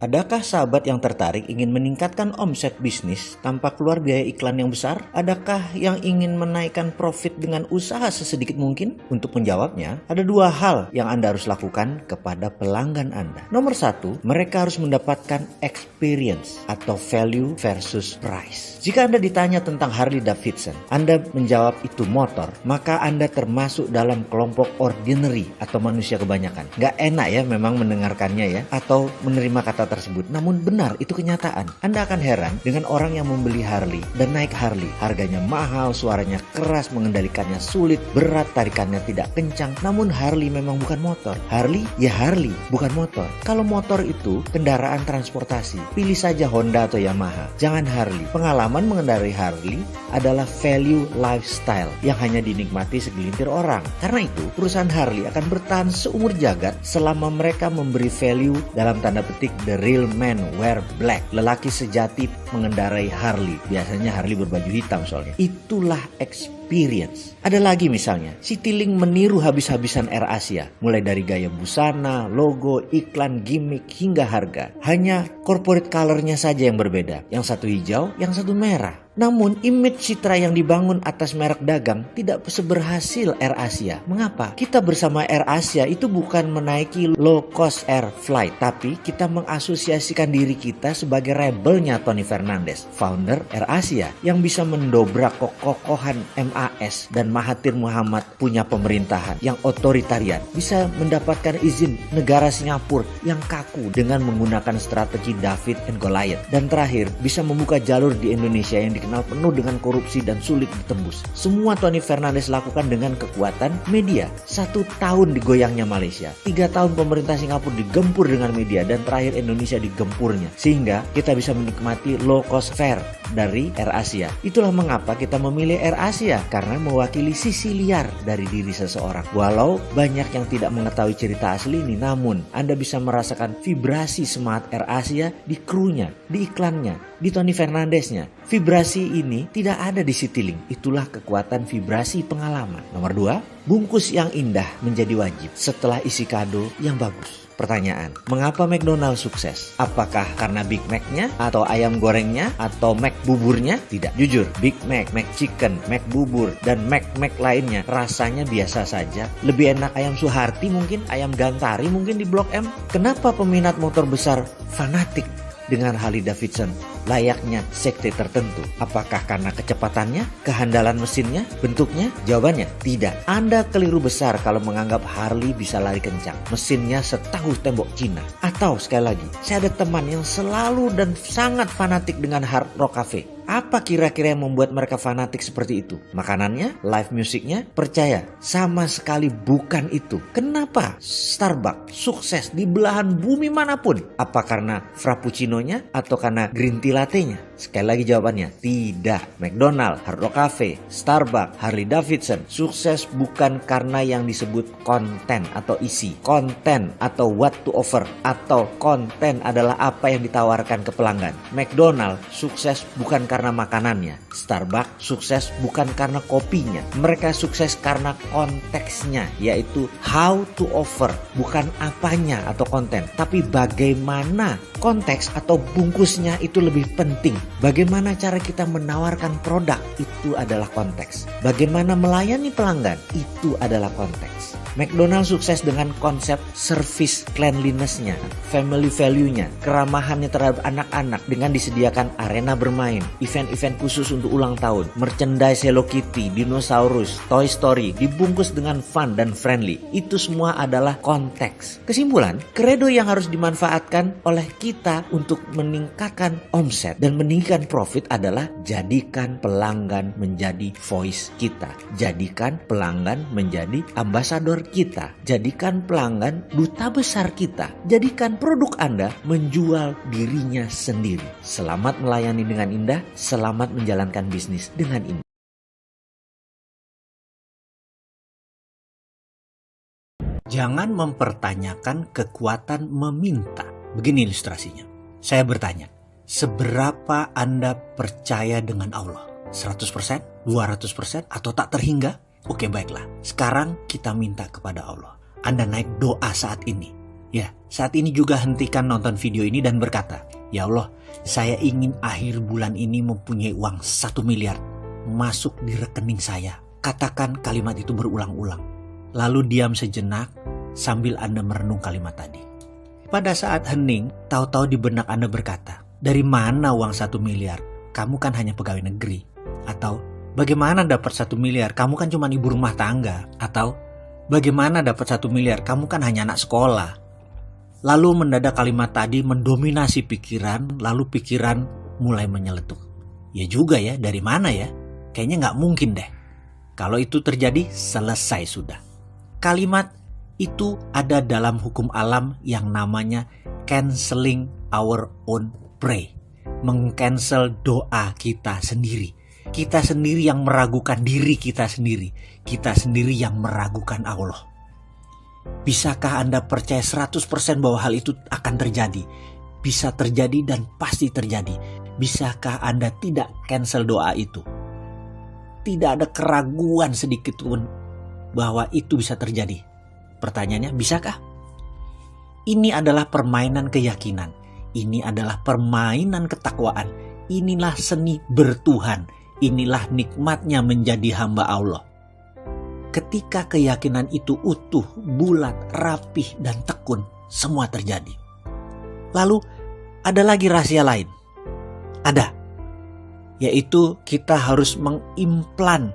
Adakah sahabat yang tertarik ingin meningkatkan omset bisnis tanpa keluar biaya iklan yang besar? Adakah yang ingin menaikkan profit dengan usaha sesedikit mungkin? Untuk menjawabnya, ada 2 hal yang Anda harus lakukan kepada pelanggan Anda. Nomor 1, mereka harus mendapatkan experience atau value versus price. Jika Anda ditanya tentang Harley Davidson, Anda menjawab itu motor, maka Anda termasuk dalam kelompok ordinary atau manusia kebanyakan. Gak enak ya memang mendengarkannya ya, atau menerima kata tersebut. Namun benar, itu kenyataan. Anda akan heran dengan orang yang membeli Harley dan naik Harley. Harganya mahal, suaranya keras, mengendalikannya sulit, berat, tarikannya tidak kencang. Namun Harley memang bukan motor. Harley ya Harley, bukan motor. Kalau motor itu kendaraan transportasi, pilih saja Honda atau Yamaha. Jangan Harley. Pengalaman mengendarai Harley adalah value lifestyle yang hanya dinikmati segelintir orang. Karena itu, perusahaan Harley akan bertahan seumur jagat selama mereka memberi value dalam tanda petik the real man wear black. Lelaki sejati mengendarai Harley. Biasanya Harley berbaju hitam soalnya. Itulah experience. Ada lagi misalnya, Citylink meniru habis-habisan Air Asia. Mulai dari gaya busana, logo, iklan, gimmick, hingga harga. Hanya corporate colornya saja yang berbeda. Yang satu hijau, yang satu merah. Namun image citra yang dibangun atas merek dagang tidak seberhasil AirAsia. Mengapa? Kita bersama AirAsia itu bukan menaiki low cost air flight, tapi kita mengasosiasikan diri kita sebagai rebelnya Tony Fernandes, founder AirAsia, yang bisa mendobrak kekokohan MAS dan Mahathir Muhammad punya pemerintahan yang otoritarian, bisa mendapatkan izin negara Singapura yang kaku dengan menggunakan strategi David and Goliath, dan terakhir bisa membuka jalur di Indonesia yang dikenal penuh dengan korupsi dan sulit ditembus. Semua Tony Fernandes lakukan dengan kekuatan media. 1 tahun digoyangnya Malaysia, 3 tahun pemerintah Singapura digempur dengan media, dan terakhir Indonesia digempurnya, sehingga kita bisa menikmati low cost fare dari AirAsia. Itulah mengapa kita memilih AirAsia, karena mewakili sisi liar dari diri seseorang. Walau banyak yang tidak mengetahui cerita asli ini, namun Anda bisa merasakan vibrasi semangat AirAsia di krunya, di iklannya, di Tony Fernandesnya. Vibrasi ini tidak ada di Citylink. Itulah kekuatan vibrasi pengalaman. Nomor 2, bungkus yang indah menjadi wajib setelah isi kado yang bagus. Pertanyaan, mengapa McDonald sukses? Apakah karena Big Mac-nya, atau ayam gorengnya, atau Mac buburnya? Tidak. Jujur, Big Mac, Mac Chicken, Mac bubur, dan Mac lainnya rasanya biasa saja. Lebih enak ayam Suharti mungkin, ayam Gantari mungkin di Blok M. Kenapa peminat motor besar fanatik dengan Harley Davidson layaknya sekte tertentu? Apakah karena kecepatannya, kehandalan mesinnya, bentuknya? Jawabannya tidak. Anda keliru besar kalau menganggap Harley bisa lari kencang, mesinnya setangguh tembok Cina. Atau sekali lagi, saya ada teman yang selalu dan sangat fanatik dengan Hard Rock Cafe. Apa kira-kira yang membuat mereka fanatik seperti itu? Makanannya? Live musiknya? Percaya, sama sekali bukan itu. Kenapa Starbucks sukses di belahan bumi manapun? Apa karena frappuccinonya atau karena green tea latte-nya? Sekali lagi jawabannya, tidak. McDonald, Hard Rock Cafe, Starbucks, Harley Davidson sukses bukan karena yang disebut konten atau isi. Konten atau what to offer, atau konten adalah apa yang ditawarkan ke pelanggan. McDonald sukses bukan karena makanannya. Starbucks sukses bukan karena kopinya. Mereka sukses karena konteksnya, yaitu how to offer. Bukan apanya atau konten, tapi bagaimana konteks atau bungkusnya itu lebih penting. Bagaimana cara kita menawarkan produk, itu adalah konteks. Bagaimana melayani pelanggan, itu adalah konteks. McDonald sukses dengan konsep service cleanliness-nya, family value-nya, keramahannya terhadap anak-anak dengan disediakan arena bermain, event-event khusus untuk ulang tahun, merchandise Hello Kitty, dinosaurus, Toy Story, dibungkus dengan fun dan friendly. Itu semua adalah konteks. Kesimpulan, kredo yang harus dimanfaatkan oleh kita untuk meningkatkan omset dan meningkatkan profit adalah jadikan pelanggan menjadi voice kita. Jadikan pelanggan menjadi ambasador kita. Jadikan pelanggan duta besar kita. Jadikan produk Anda menjual dirinya sendiri. Selamat melayani dengan indah, selamat menjalankan bisnis dengan indah. Jangan mempertanyakan kekuatan meminta. Begini ilustrasinya. Saya bertanya, seberapa Anda percaya dengan Allah? 100%? 200%? Atau tak terhingga? Oke, baiklah. Sekarang kita minta kepada Allah. Anda naik doa saat ini. Ya, saat ini juga hentikan nonton video ini dan berkata, ya Allah, saya ingin akhir bulan ini mempunyai uang 1 miliar masuk di rekening saya. Katakan kalimat itu berulang-ulang. Lalu diam sejenak sambil Anda merenung kalimat tadi. Pada saat hening, tahu-tahu di benak Anda berkata, dari mana uang 1 miliar? Kamu kan hanya pegawai negeri. Atau, bagaimana dapat 1 miliar? Kamu kan cuma ibu rumah tangga. Atau, bagaimana dapat 1 miliar? Kamu kan hanya anak sekolah. Lalu mendadak kalimat tadi mendominasi pikiran, lalu pikiran mulai menyeletuk. Ya juga ya, dari mana ya? Kayaknya nggak mungkin deh. Kalau itu terjadi, selesai sudah. Kalimat itu ada dalam hukum alam yang namanya canceling our own pray. Meng-cancel doa kita sendiri. Kita sendiri yang meragukan diri kita sendiri. Kita sendiri yang meragukan Allah. Bisakah Anda percaya 100% bahwa hal itu akan terjadi? Bisa terjadi dan pasti terjadi. Bisakah Anda tidak cancel doa itu? Tidak ada keraguan sedikit pun bahwa itu bisa terjadi. Pertanyaannya, bisakah? Ini adalah permainan keyakinan. Ini adalah permainan ketakwaan. Inilah seni bertuhan, inilah nikmatnya menjadi hamba Allah. Ketika keyakinan itu utuh, bulat, rapih, dan tekun, semua terjadi. Lalu ada lagi rahasia lain. Ada. Yaitu kita harus mengimplan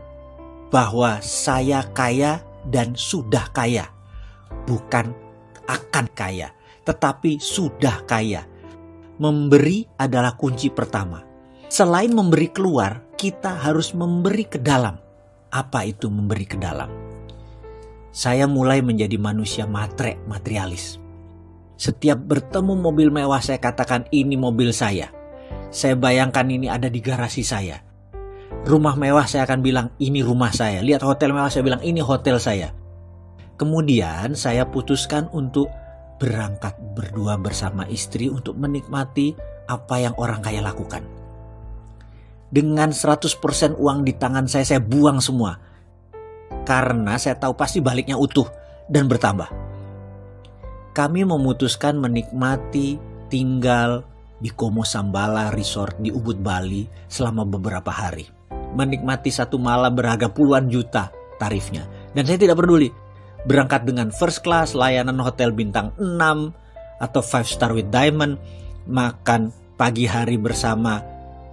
bahwa saya kaya dan sudah kaya. Bukan akan kaya, tetapi sudah kaya. Memberi adalah kunci pertama. Selain memberi keluar, kita harus memberi ke dalam. Apa itu memberi ke dalam? Saya mulai menjadi manusia materialis. Setiap bertemu mobil mewah saya katakan ini mobil saya. Saya bayangkan ini ada di garasi saya. Rumah mewah saya akan bilang ini rumah saya. Lihat hotel mewah saya bilang ini hotel saya. Kemudian saya putuskan untuk berangkat berdua bersama istri untuk menikmati apa yang orang kaya lakukan. Dengan 100% uang di tangan saya buang semua. Karena saya tahu pasti baliknya utuh dan bertambah. Kami memutuskan menikmati tinggal di Como Sambala Resort di Ubud, Bali selama beberapa hari. Menikmati satu malam berharga puluhan juta tarifnya. Dan saya tidak peduli. Berangkat dengan first class, layanan hotel bintang 6 atau 5 star with diamond. Makan pagi hari bersama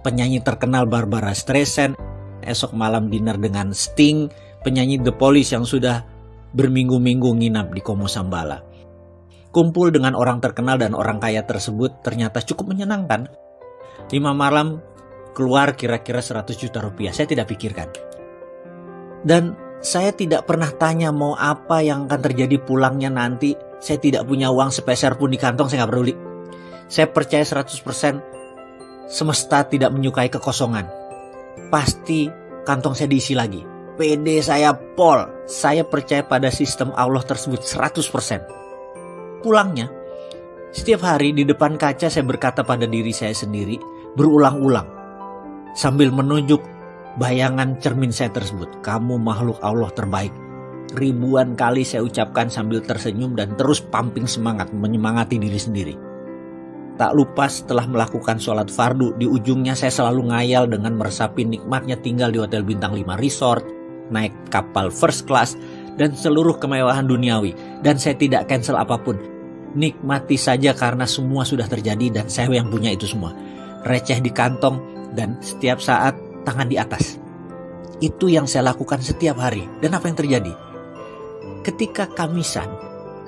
penyanyi terkenal Barbara Streisand, esok malam dinner dengan Sting, penyanyi The Police yang sudah berminggu-minggu nginap di Como Sambala. Kumpul dengan orang terkenal dan orang kaya tersebut ternyata cukup menyenangkan. 5 malam keluar kira-kira 100 juta rupiah, saya tidak pikirkan. Dan saya tidak pernah tanya mau apa yang akan terjadi pulangnya nanti. Saya tidak punya uang sepeser pun di kantong, saya gak peduli. Saya percaya 100% semesta tidak menyukai kekosongan. Pasti kantong saya diisi lagi. PD saya pol. Saya percaya pada sistem Allah tersebut 100%. Pulangnya, setiap hari di depan kaca saya berkata pada diri saya sendiri berulang-ulang. Sambil menunjuk bayangan cermin saya tersebut. Kamu makhluk Allah terbaik. Ribuan kali saya ucapkan sambil tersenyum dan terus pumping semangat, menyemangati diri sendiri. Tak lupa setelah melakukan sholat fardu, di ujungnya saya selalu ngayal dengan meresapi nikmatnya tinggal di hotel bintang 5 resort, naik kapal first class, dan seluruh kemewahan duniawi. Dan saya tidak cancel apapun. Nikmati saja karena semua sudah terjadi dan saya yang punya itu semua. Receh di kantong dan setiap saat tangan di atas. Itu yang saya lakukan setiap hari. Dan apa yang terjadi? Ketika Kamisan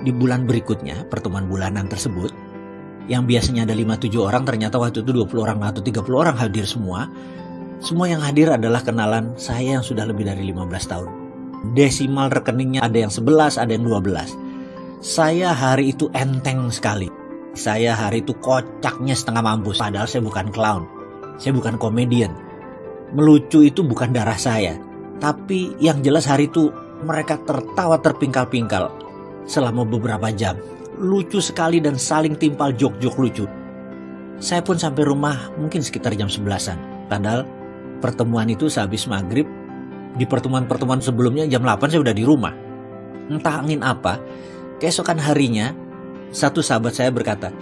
di bulan berikutnya, pertemuan bulanan tersebut, yang biasanya ada 5-7 orang, ternyata waktu itu 20 orang atau 30 orang hadir semua. Semua yang hadir adalah kenalan saya yang sudah lebih dari 15 tahun. Desimal rekeningnya ada yang 11, ada yang 12. Saya hari itu enteng sekali. Saya hari itu kocaknya setengah mampus. Padahal saya bukan clown. Saya bukan komedian. Melucu itu bukan darah saya. Tapi yang jelas hari itu mereka tertawa terpingkal-pingkal selama beberapa jam. Lucu sekali dan saling timpal jok-jok lucu. Saya pun sampai rumah mungkin sekitar jam 11-an. Padahal pertemuan itu sehabis maghrib. Di pertemuan-pertemuan sebelumnya jam 8 saya udah di rumah. Entah angin apa, keesokan harinya satu sahabat saya berkata,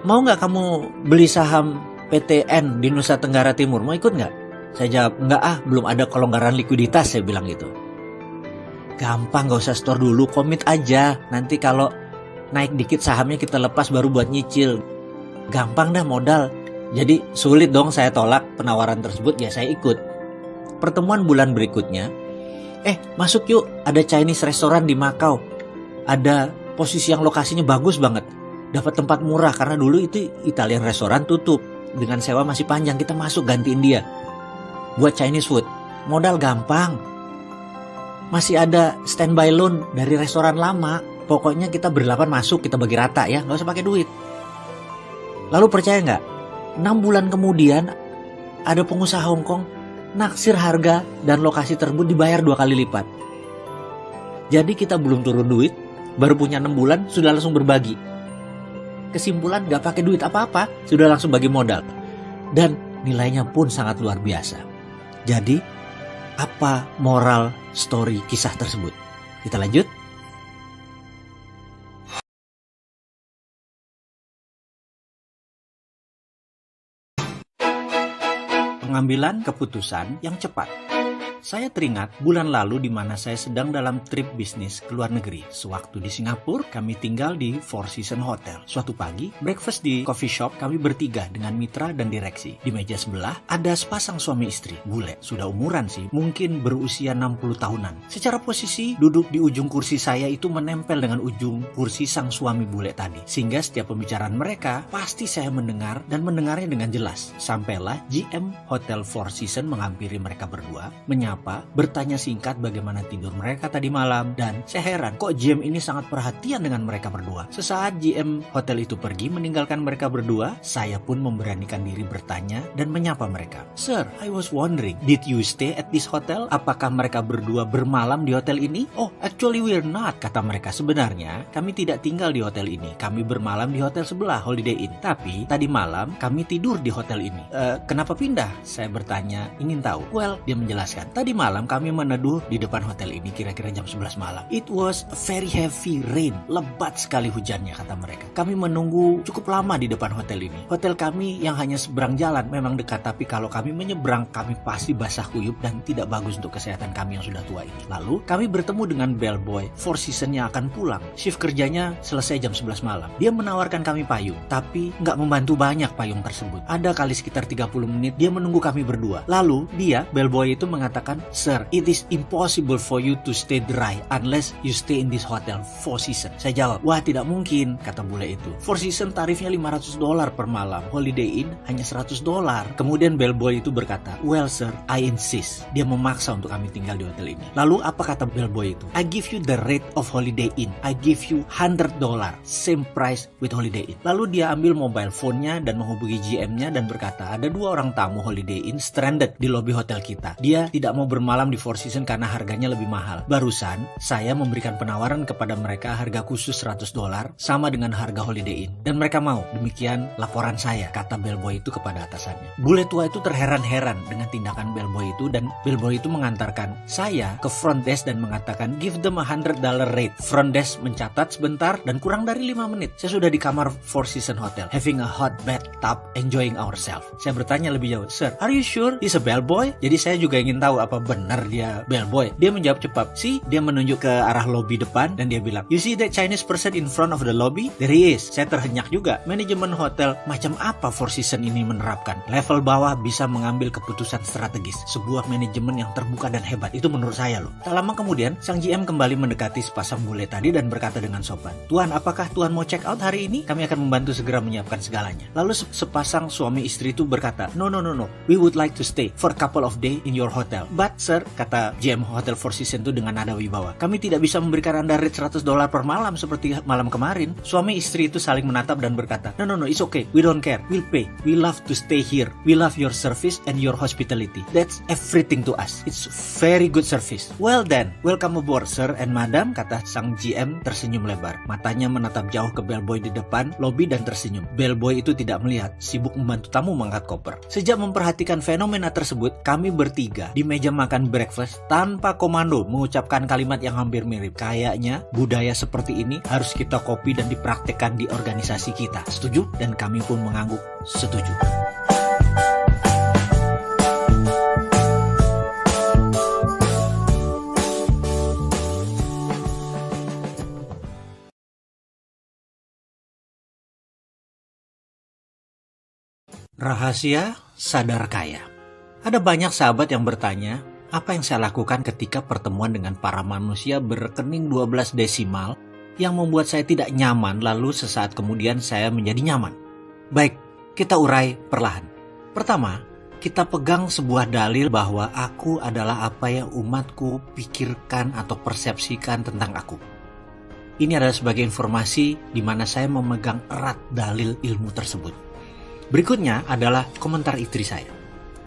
mau gak kamu beli saham PTN di Nusa Tenggara Timur? Mau ikut gak? Saya jawab, enggak belum ada kelonggaran likuiditas, saya bilang gitu. Gampang, gak usah store dulu, komit aja. Nanti kalau naik dikit sahamnya kita lepas baru buat nyicil. Gampang dah modal. Jadi sulit dong saya tolak penawaran tersebut, ya saya ikut. Pertemuan bulan berikutnya, masuk yuk, ada Chinese restoran di Macau. Ada posisi yang lokasinya bagus banget. Dapat tempat murah karena dulu itu Italian restoran tutup. Dengan sewa masih panjang, kita masuk gantiin dia. Buat Chinese food, modal gampang. Masih ada standby loan dari restoran lama. Pokoknya kita berlapan masuk, kita bagi rata ya, gak usah pakai duit. Lalu percaya gak? 6 bulan kemudian ada pengusaha Hongkong naksir harga dan lokasi tersebut dibayar 2 kali lipat. Jadi kita belum turun duit, baru punya 6 bulan sudah langsung berbagi. Kesimpulan gak pakai duit apa-apa, sudah langsung bagi modal. Dan nilainya pun sangat luar biasa. Jadi apa moral story kisah tersebut? Kita lanjut. pengambilan keputusan yang cepat. Saya teringat bulan lalu di mana saya sedang dalam trip bisnis ke luar negeri. Sewaktu di Singapura, kami tinggal di Four Seasons Hotel. Suatu pagi, breakfast di coffee shop kami bertiga dengan mitra dan direksi. Di meja sebelah, ada sepasang suami istri. Bule, sudah umuran sih, mungkin berusia 60 tahunan. Secara posisi, duduk di ujung kursi saya itu menempel dengan ujung kursi sang suami bule tadi. Sehingga setiap pembicaraan mereka, pasti saya mendengar dan mendengarnya dengan jelas. Sampailah GM Hotel Four Seasons menghampiri mereka berdua, bertanya singkat bagaimana tidur mereka tadi malam, dan saya heran kok GM ini sangat perhatian dengan mereka berdua. Sesaat GM hotel itu pergi meninggalkan mereka berdua, saya pun memberanikan diri bertanya dan menyapa mereka. Sir, I was wondering, did you stay at this hotel? Apakah mereka berdua bermalam di hotel ini? Oh, actually we're not, kata mereka. Sebenarnya kami tidak tinggal di hotel ini, kami bermalam di hotel sebelah, Holiday Inn. Tapi tadi malam kami tidur di hotel ini. Kenapa pindah? Saya bertanya, ingin tahu. Well, dia menjelaskan. Tadi malam kami meneduh di depan hotel ini kira-kira jam 11 malam. It was a very heavy rain. Lebat sekali hujannya, kata mereka. Kami menunggu cukup lama di depan hotel ini. Hotel kami yang hanya seberang jalan memang dekat, tapi kalau kami menyeberang kami pasti basah kuyup dan tidak bagus untuk kesehatan kami yang sudah tua ini. Lalu kami bertemu dengan bellboy Four Seasons yang akan pulang. Shift kerjanya selesai jam 11 malam. Dia menawarkan kami payung, tapi nggak membantu banyak payung tersebut. Ada kali sekitar 30 menit dia menunggu kami berdua. Lalu dia, bellboy itu mengatakan, Sir, it is impossible for you to stay dry unless you stay in this hotel Four Seasons. Saya jawab, wah tidak mungkin, kata bule itu. Four Seasons tarifnya $500 per malam, Holiday Inn hanya $100. Kemudian bellboy itu berkata, well sir, I insist. Dia memaksa untuk kami tinggal di hotel ini. Lalu apa kata bellboy itu? I give you the rate of Holiday Inn. I give you $100, same price with Holiday Inn. Lalu dia ambil mobile phone-nya dan menghubungi GM-nya dan berkata, ada 2 orang tamu Holiday Inn stranded di lobi hotel kita. Dia tidak mau bermalam di Four Seasons karena harganya lebih mahal. Barusan saya memberikan penawaran kepada mereka harga khusus $100 sama dengan harga Holiday Inn dan mereka mau. Demikian laporan saya, kata bellboy itu kepada atasannya. Bule tua itu terheran-heran dengan tindakan bellboy itu dan bellboy itu mengantarkan saya ke front desk dan mengatakan give them $100 rate. Front desk mencatat sebentar dan kurang dari 5 menit saya sudah di kamar Four Seasons Hotel having a hot bathtub enjoying ourselves. Saya bertanya lebih jauh, sir, are you sure he's a bellboy? Jadi saya juga ingin tahu apa benar dia bellboy. Dia menjawab cepat. Dia menunjuk ke arah lobi depan dan dia bilang, you see that Chinese person in front of the lobby? There he is. Saya terhenyak juga. Manajemen hotel macam apa Four Seasons ini menerapkan? Level bawah bisa mengambil keputusan strategis. Sebuah manajemen yang terbuka dan hebat. Itu menurut saya loh. Tak lama kemudian, sang GM kembali mendekati sepasang bule tadi dan berkata dengan sopan, Tuan, apakah Tuan mau check out hari ini? Kami akan membantu segera menyiapkan segalanya. Lalu sepasang suami istri itu berkata, no. We would like to stay for a couple of days in your hotel. But sir, kata GM Hotel Four Seasons itu dengan nada wibawa, kami tidak bisa memberikan Anda rate $100 per malam seperti malam kemarin. Suami istri itu saling menatap dan berkata, no, it's okay, we don't care, we'll pay, we love to stay here, we love your service and your hospitality, that's everything to us, it's very good service. Well then, welcome aboard sir and madam, kata sang GM tersenyum lebar. Matanya menatap jauh ke bellboy di depan lobi dan tersenyum. Bellboy itu tidak melihat, sibuk membantu tamu mengangkat koper. Sejak memperhatikan fenomena tersebut, kami bertiga di meja makan breakfast tanpa komando mengucapkan kalimat yang hampir mirip. Kayaknya budaya seperti ini harus kita copy dan dipraktekkan di organisasi kita. Setuju? Dan kami pun mengangguk setuju. Rahasia sadar kaya. Ada banyak sahabat yang bertanya, apa yang saya lakukan ketika pertemuan dengan para manusia berrekening 12 desimal yang membuat saya tidak nyaman, lalu sesaat kemudian saya menjadi nyaman. Baik, kita urai perlahan. Pertama, kita pegang sebuah dalil bahwa aku adalah apa yang umatku pikirkan atau persepsikan tentang aku. Ini adalah sebagai informasi di mana saya memegang erat dalil ilmu tersebut. Berikutnya adalah komentar istri saya.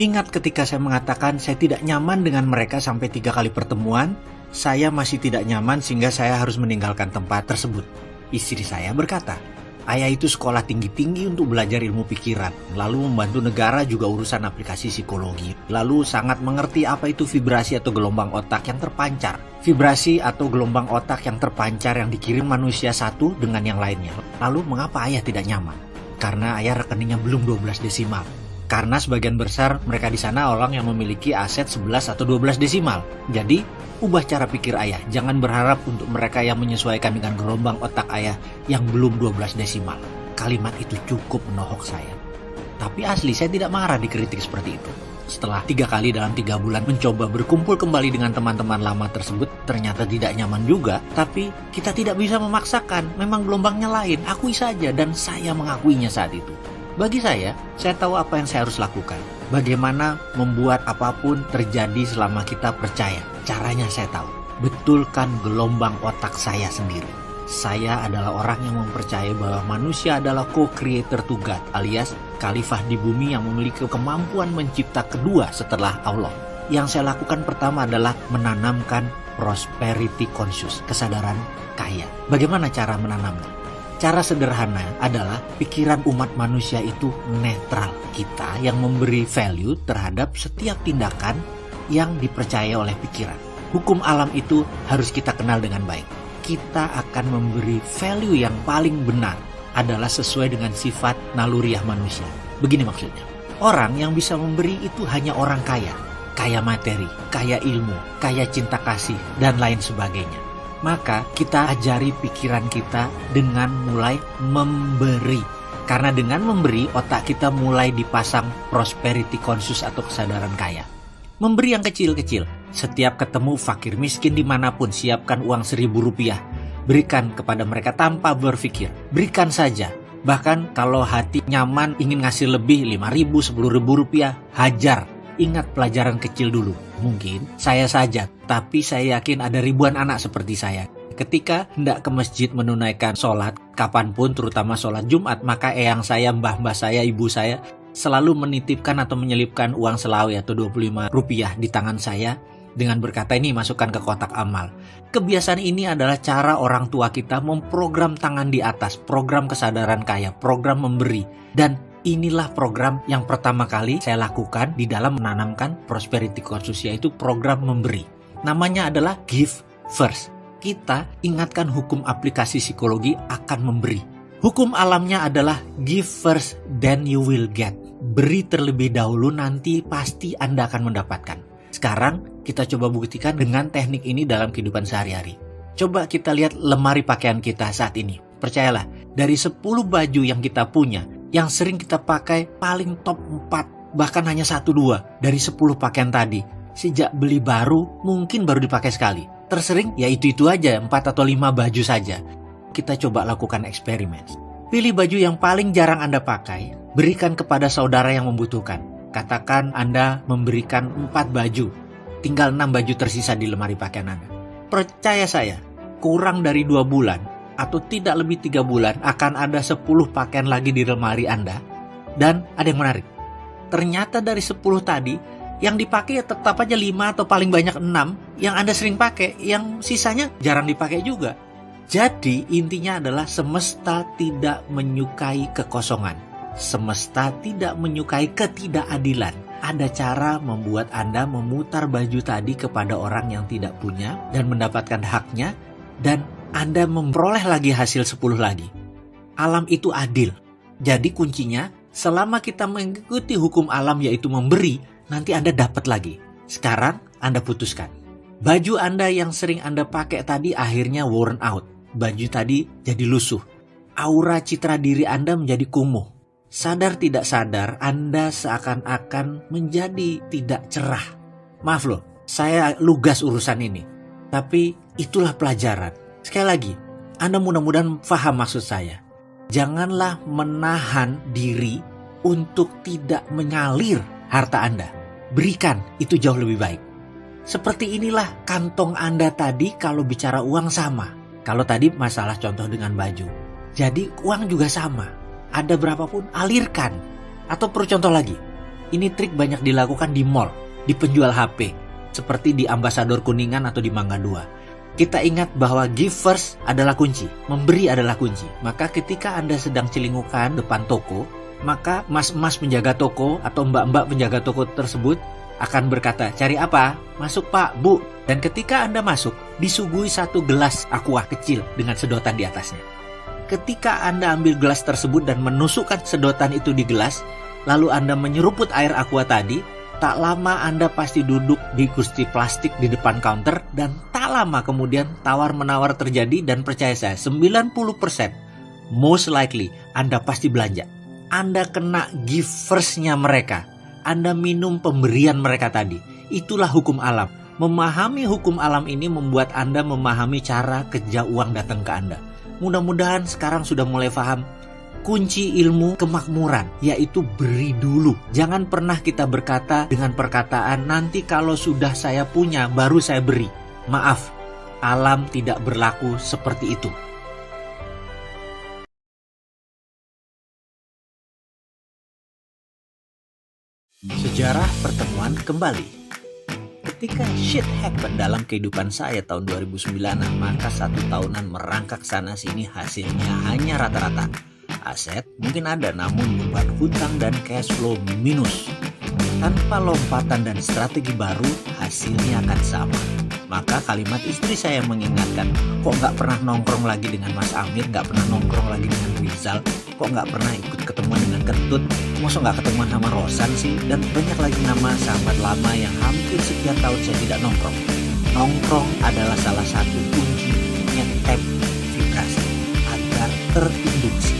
Ingat ketika saya mengatakan saya tidak nyaman dengan mereka sampai 3 kali pertemuan, saya masih tidak nyaman sehingga saya harus meninggalkan tempat tersebut. Istri saya berkata, ayah itu sekolah tinggi-tinggi untuk belajar ilmu pikiran, lalu membantu negara juga urusan aplikasi psikologi, lalu sangat mengerti apa itu vibrasi atau gelombang otak yang terpancar. Vibrasi atau gelombang otak yang terpancar yang dikirim manusia satu dengan yang lainnya. Lalu mengapa ayah tidak nyaman? Karena ayah rekeningnya belum 12 desimal. Karena sebagian besar mereka di sana orang yang memiliki aset 11 atau 12 desimal. Jadi, ubah cara pikir ayah. Jangan berharap untuk mereka yang menyesuaikan dengan gelombang otak ayah yang belum 12 desimal. Kalimat itu cukup menohok saya. Tapi asli, saya tidak marah dikritik seperti itu. Setelah 3 kali dalam 3 bulan mencoba berkumpul kembali dengan teman-teman lama tersebut, ternyata tidak nyaman juga. Tapi kita tidak bisa memaksakan, memang gelombangnya lain, akui saja, dan saya mengakuinya saat itu. Bagi saya tahu apa yang saya harus lakukan. Bagaimana membuat apapun terjadi selama kita percaya. Caranya saya tahu. Betulkan gelombang otak saya sendiri. Saya adalah orang yang mempercayai bahwa manusia adalah co-creator to God, alias khalifah di bumi yang memiliki kemampuan mencipta kedua setelah Allah. Yang saya lakukan pertama adalah menanamkan prosperity conscious, kesadaran kaya. Bagaimana cara menanamnya? Cara sederhana adalah pikiran umat manusia itu netral. Kita yang memberi value terhadap setiap tindakan yang dipercaya oleh pikiran. Hukum alam itu harus kita kenal dengan baik. Kita akan memberi value yang paling benar adalah sesuai dengan sifat naluriah manusia. Begini maksudnya. Orang yang bisa memberi itu hanya orang kaya. Kaya materi, kaya ilmu, kaya cinta kasih, dan lain sebagainya. Maka kita ajari pikiran kita dengan mulai memberi. Karena dengan memberi, otak kita mulai dipasang prosperity conscious atau kesadaran kaya. Memberi yang kecil-kecil. Setiap ketemu fakir miskin dimanapun, siapkan uang Rp1.000. Berikan kepada mereka tanpa berpikir. Berikan saja. Bahkan kalau hati nyaman ingin ngasih lebih Rp5.000, Rp10.000, hajar. Ingat pelajaran kecil dulu. Mungkin saya saja, tapi saya yakin ada ribuan anak seperti saya. Ketika hendak ke masjid menunaikan sholat, kapanpun terutama sholat Jumat, maka eyang saya, mbah-mbah saya, ibu saya selalu menitipkan atau menyelipkan uang selawi atau Rp25 di tangan saya dengan berkata, ini masukkan ke kotak amal. Kebiasaan ini adalah cara orang tua kita memprogram tangan di atas, program kesadaran kaya, program memberi. Dan inilah program yang pertama kali saya lakukan di dalam menanamkan prosperity conscious, yaitu program memberi. Namanya adalah give first. Kita ingatkan hukum aplikasi psikologi akan memberi. Hukum alamnya adalah give first then you will get. Beri terlebih dahulu, nanti pasti Anda akan mendapatkan. Sekarang kita coba buktikan dengan teknik ini dalam kehidupan sehari-hari. Coba kita lihat lemari pakaian kita saat ini. Percayalah, dari 10 baju yang kita punya, yang sering kita pakai paling top 4, bahkan hanya 1-2 dari 10 pakaian tadi. Sejak beli baru, mungkin baru dipakai sekali. Tersering ya itu-itu aja, 4 atau 5 baju saja. Kita coba lakukan eksperimen. Pilih baju yang paling jarang Anda pakai, berikan kepada saudara yang membutuhkan. Katakan Anda memberikan 4 baju, tinggal 6 baju tersisa di lemari pakaian Anda. Percaya saya, kurang dari 2 bulan, atau tidak lebih 3 bulan akan ada 10 pakaian lagi di lemari Anda. Dan ada yang menarik, ternyata dari 10 tadi yang dipakai ya tetap aja 5 atau paling banyak 6 yang Anda sering pakai, yang sisanya jarang dipakai juga. Jadi intinya adalah semesta tidak menyukai kekosongan. Semesta tidak menyukai ketidakadilan. Ada cara membuat Anda memutar baju tadi kepada orang yang tidak punya dan mendapatkan haknya, dan Anda memperoleh lagi hasil 10 lagi. Alam itu adil. Jadi kuncinya, selama kita mengikuti hukum alam yaitu memberi, nanti Anda dapat lagi. Sekarang Anda putuskan. Baju Anda yang sering Anda pakai tadi akhirnya worn out. Baju tadi jadi lusuh. Aura citra diri Anda menjadi kumuh. Sadar tidak sadar, Anda seakan-akan menjadi tidak cerah. Maaf loh, saya lugas urusan ini. Tapi itulah pelajaran. Sekali lagi, Anda mudah-mudahan paham maksud saya. Janganlah menahan diri untuk tidak mengalir harta Anda. Berikan, itu jauh lebih baik. Seperti inilah kantong Anda tadi kalau bicara uang sama. Kalau tadi masalah contoh dengan baju. Jadi uang juga sama. Ada berapapun, alirkan. Atau perlu contoh lagi. Ini trik banyak dilakukan di mall, di penjual HP. Seperti di Ambasador Kuningan atau di Mangga 2. Kita ingat bahwa give first adalah kunci, memberi adalah kunci. Maka ketika Anda sedang celingukan depan toko, maka mas-mas penjaga toko atau mbak-mbak penjaga toko tersebut akan berkata, cari apa? Masuk Pak, Bu. Dan ketika Anda masuk, disuguhi 1 gelas aqua kecil dengan sedotan di atasnya. Ketika Anda ambil gelas tersebut dan menusukkan sedotan itu di gelas, lalu Anda menyeruput air aqua tadi, tak lama Anda pasti duduk di kursi plastik di depan counter dan tak lama kemudian tawar-menawar terjadi dan percaya saya 90% most likely Anda pasti belanja. Anda kena giversnya mereka. Anda minum pemberian mereka tadi. Itulah hukum alam. Memahami hukum alam ini membuat Anda memahami cara kerja uang datang ke Anda. Mudah-mudahan sekarang sudah mulai paham kunci ilmu kemakmuran, yaitu beri dulu. Jangan pernah kita berkata dengan perkataan nanti kalau sudah saya punya baru saya beri. Maaf, alam tidak berlaku seperti itu. Sejarah pertemuan kembali. Ketika shit happen dalam kehidupan saya tahun 2009, maka 1 tahunan merangkak sana sini hasilnya hanya rata-rata. Aset mungkin ada namun beban hutang dan cash flow minus. Tanpa lompatan dan strategi baru, hasilnya akan sama. Maka kalimat istri saya mengingatkan, kok nggak pernah nongkrong lagi dengan Mas Amir, nggak pernah nongkrong lagi dengan Rizal, kok nggak pernah ikut ketemuan dengan Ketut, masa nggak ketemuan sama Rosan sih, dan banyak lagi nama sahabat lama yang hampir sekian tahun saya tidak nongkrong. Nongkrong adalah salah satu kunci ngetep vibrasi agar terinduksi.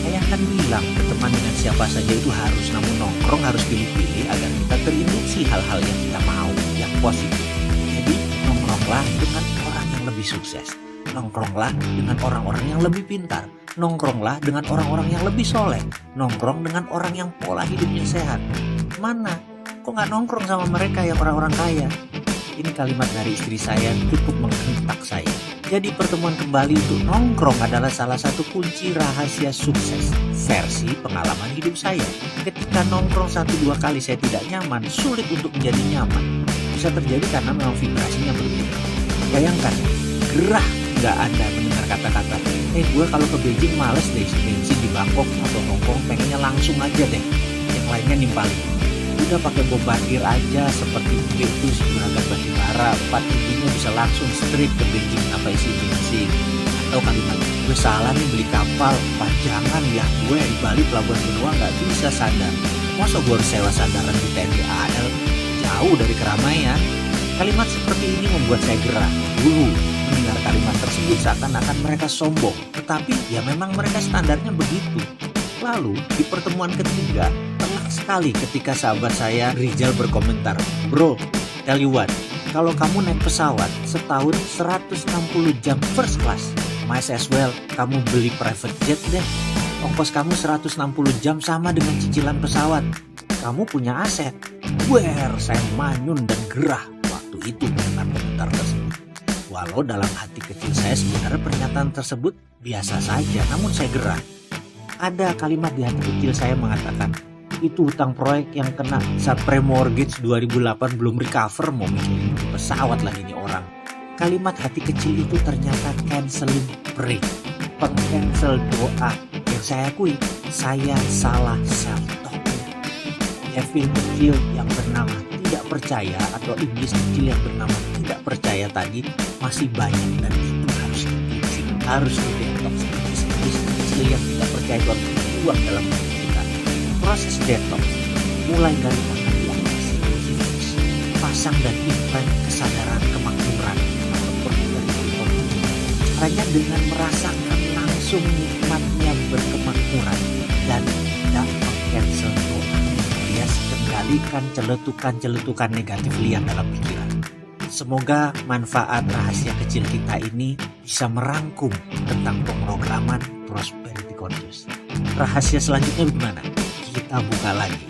Saya akan bilang berteman dengan siapa saja itu harus, namun nongkrong harus pilih-pilih agar kita terinduksi hal-hal yang kita mau, yang positif. Jadi nongkronglah dengan orang yang lebih sukses, nongkronglah dengan orang-orang yang lebih pintar, nongkronglah dengan orang-orang yang lebih soleh, nongkrong dengan orang yang pola hidupnya sehat. Mana? Kok nggak nongkrong sama mereka yang orang-orang kaya? Ini kalimat dari istri saya cukup menghentak saya. Jadi pertemuan kembali untuk nongkrong adalah salah satu kunci rahasia sukses versi pengalaman hidup saya. Ketika nongkrong 1-2 kali saya tidak nyaman, sulit untuk menjadi nyaman. Bisa terjadi karena memang vibrasinya berbeda. Bayangkan, gerah nggak Anda mendengar kata-kata, gue kalau ke Beijing males deh isi bensin di Bangkok atau Hongkong, pengennya langsung aja deh, yang lainnya nimpalin. Udah pakai bombardir aja seperti itu si Juragan Batubara, 4 pintunya bisa langsung straight ke Beijing tanpa isi bensin. Atau kalimat, gue salah nih beli kapal, panjangan ya gue di Bali Pelabuhan Benua nggak bisa sandar. Masa gue harus sewa sandaran di TNI AL, jauh dari keramaian. Kalimat seperti ini membuat saya gerah. Dulu mendengar kalimat tersebut seakan-akan mereka sombong, tetapi ya memang mereka standarnya begitu. Lalu di pertemuan ketiga, tenang sekali ketika sahabat saya Rizal berkomentar, bro, tell you what, kalau kamu naik pesawat setahun 160 jam first class, might as well kamu beli private jet deh. Ongkos kamu 160 jam sama dengan cicilan pesawat. Kamu punya aset. Saya manyun dan gerah waktu itu mendengar komentar tersebut. Walau dalam hati kecil saya sebenarnya pernyataan tersebut biasa saja, namun saya gerah. Ada kalimat di hati kecil saya mengatakan, itu hutang proyek yang kena saat pre-mortgage 2008 belum recover, mau mikirin pesawat lagi nih orang. Kalimat hati kecil itu ternyata canceling break, peng-cancel doa. Yang saya akui, saya salah self-talk. Devil kecil yang bernama tidak percaya atau iblis kecil yang bernama tidak percaya tadi masih banyak dan itu harus dikritik, harus di-detox. Iblis kecil yang tidak percaya itu harus dibuang dalam diri kita. Proses detox mulai dari makan yang masih pasang dan implant kesadaran kemakmuran atau perbuatan. Caranya dengan merasakan langsung nikmatnya berkemakmuran dan tidak meng-cancel doa. Alias kendalikan celetukan-celetukan negatif liar dalam pikiran. Semoga manfaat rahasia kecil kita ini bisa merangkum tentang pemrograman Prosperity Conscious. Rahasia selanjutnya bagaimana? Kita buka lagi.